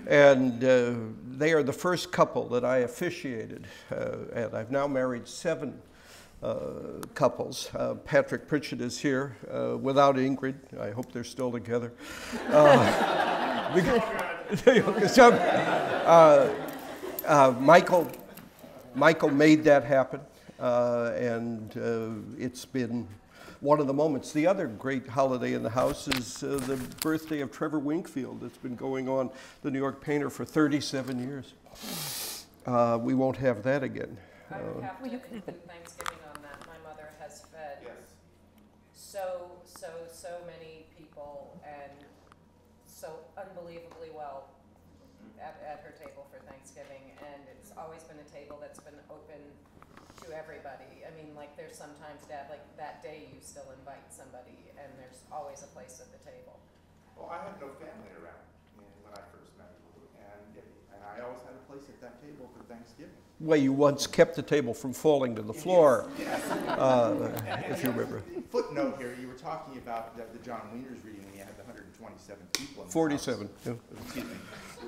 S4: And they are the first couple that I officiated, and I've now married 7 couples. Patrick Pritchett is here without Ingrid. I hope they're still together. Michael made that happen, and it's been one of the moments. The other great holiday in the house is the birthday of Trevor Wingfield. That's been going on, the New York painter, for 37 years. We won't have that again.
S7: I would have to include Thanksgiving on that. My mother has fed so many people, and so unbelievably well at her table for Thanksgiving, and it's always been a table that's been open to everybody. I mean, like, there's sometimes, Dad, like that day you still invite somebody, and there's always a place at the table.
S13: Well, I had no family around when I first met you, and I always had a place at that table for Thanksgiving.
S4: Well, you once kept the table from falling to the floor,
S13: yes.
S4: If you remember.
S13: Footnote here, you were talking about the John Wieners reading, and you had the 127 people in the
S4: 47.
S13: house. Yeah. Excuse me.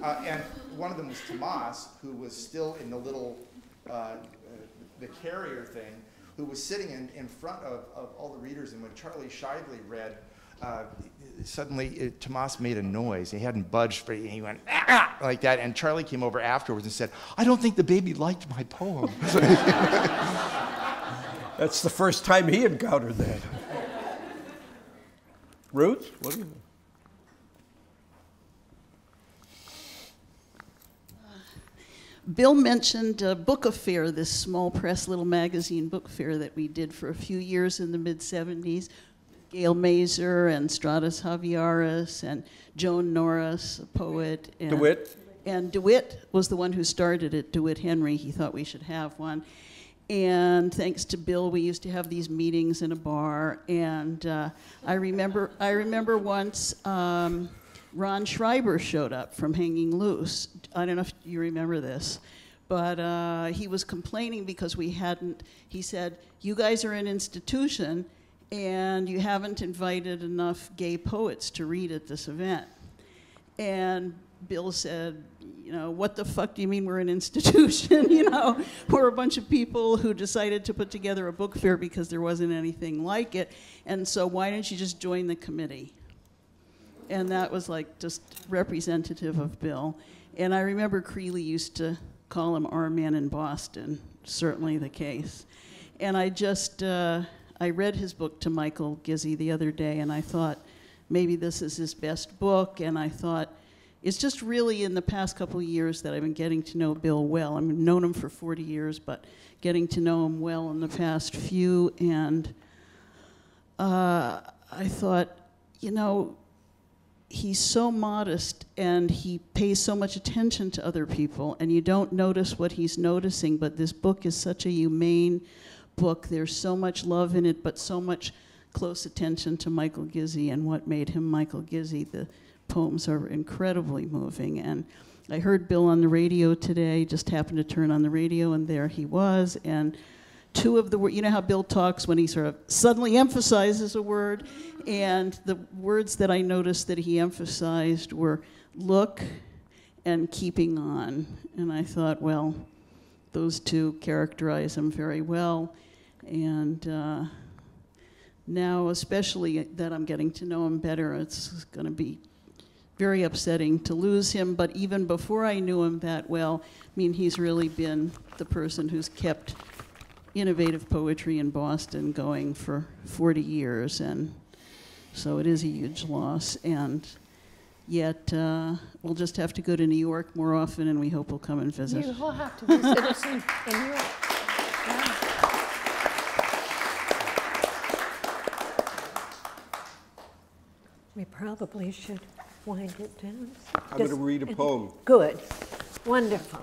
S13: And one of them was Tomas, who was still in the little, the carrier thing, who was sitting in front of all the readers, and when Charlie Shively read, suddenly Tomas made a noise. He hadn't budged, and he went, "Ah!" like that, and Charlie came over afterwards and said, "I don't think the baby liked my poem."
S4: That's the first time he encountered that. Ruth, what do you think?
S14: Bill mentioned a book affair, this small press little magazine book fair that we did for a few years in the mid-'70s. Gail Mazer and Stratus Javiaris and Joan Norris, a poet. And
S4: DeWitt.
S14: And DeWitt was the one who started it, DeWitt Henry. He thought we should have one. And thanks to Bill, we used to have these meetings in a bar. And I remember once Ron Schreiber showed up from Hanging Loose. I don't know if you remember this, but he was complaining because we hadn't, he said, "You guys are an institution and you haven't invited enough gay poets to read at this event." And Bill said, "You know, what the fuck do you mean we're an institution? You know, we're a bunch of people who decided to put together a book fair because there wasn't anything like it. And so why don't you just join the committee?" And that was like just representative of Bill. And I remember Creeley used to call him our man in Boston, certainly the case. And I just, I read his book to Michael Gizzi the other day, and I thought maybe this is his best book, and I thought it's just really in the past couple of years that I've been getting to know Bill well. I've known him for 40 years, but getting to know him well in the past few, and I thought, you know, he's so modest and he pays so much attention to other people, and you don't notice what he's noticing, but this book is such a humane book. There's so much love in it, but so much close attention to Michael Gizzi and what made him Michael Gizzi. The poems are incredibly moving. And I heard Bill on the radio today, just happened to turn on the radio, and there he was. And two of the words, you know how Bill talks when he sort of suddenly emphasizes a word? And the words that I noticed that he emphasized were look and keeping on. And I thought, well, those two characterize him very well. And now, especially that I'm getting to know him better, it's going to be very upsetting to lose him. But even before I knew him that well, I mean, he's really been the person who's kept innovative poetry in Boston going for 40 years. And So it is a huge loss, and yet we'll just have to go to New York more often, and we hope he'll come and visit.
S5: You will have to visit us in New York. Yeah.
S3: We probably should wind it down.
S4: I'm going to read a poem.
S3: Good. Wonderful.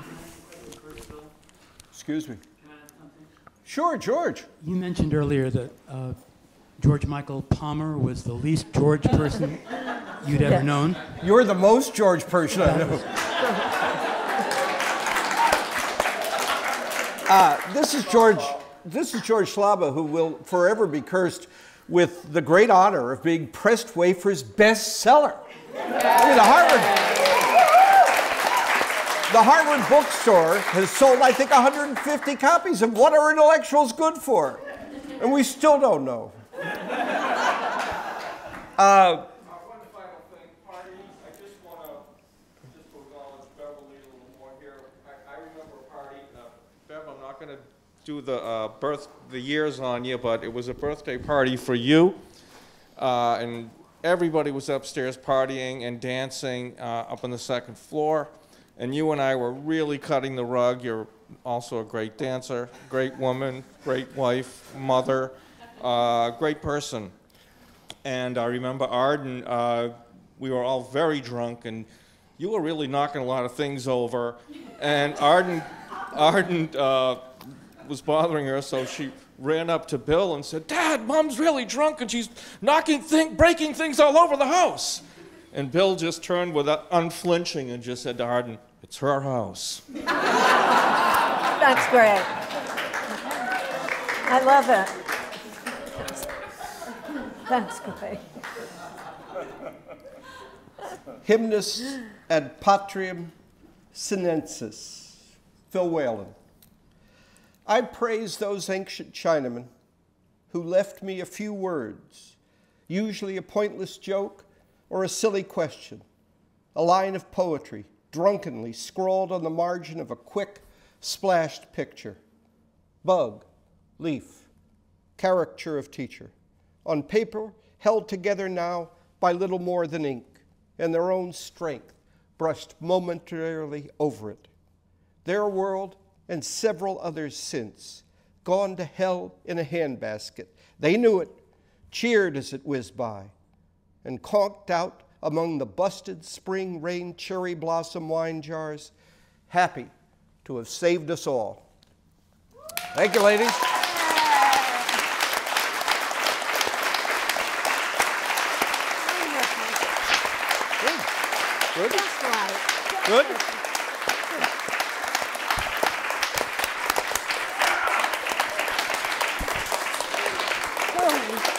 S4: Excuse me. Sure, George.
S15: You mentioned earlier that George Michael Palmer was the least George person you'd ever known.
S4: You're the most George person I know. This is George Schlaba, who will forever be cursed with the great honor of being Pressed Wafer's bestseller. I mean, the Harvard bookstore has sold, I think, 150 copies of What Are Intellectuals Good For? And we still don't know.
S2: One final thing, pardon me, I just want to acknowledge Beverly a little more here. I remember a party, Bev, I'm not going to do the years on you, but it was a birthday party for you, and everybody was upstairs partying and dancing up on the second floor, and you and I were really cutting the rug. You're also a great dancer, great woman, great wife, mother, great person. And I remember Arden, we were all very drunk, and you were really knocking a lot of things over, and Arden was bothering her, so she ran up to Bill and said, "Dad, Mom's really drunk and she's breaking things all over the house." And Bill just turned with unflinching and just said to Arden, "It's her house."
S3: That's great. I love it. That's great.
S4: Hymnus ad Patriam Sinensis, Phil Whalen. I praise those ancient Chinamen who left me a few words, usually a pointless joke or a silly question, a line of poetry drunkenly scrawled on the margin of a quick, splashed picture. Bug, leaf, caricature of teacher, on paper held together now by little more than ink, and their own strength brushed momentarily over it. Their world and several others since, gone to hell in a handbasket. They knew it, cheered as it whizzed by, and conked out among the busted spring rain cherry blossom wine jars, happy to have saved us all. Thank you, ladies. Good.
S3: Just right.
S4: Good.
S3: Good.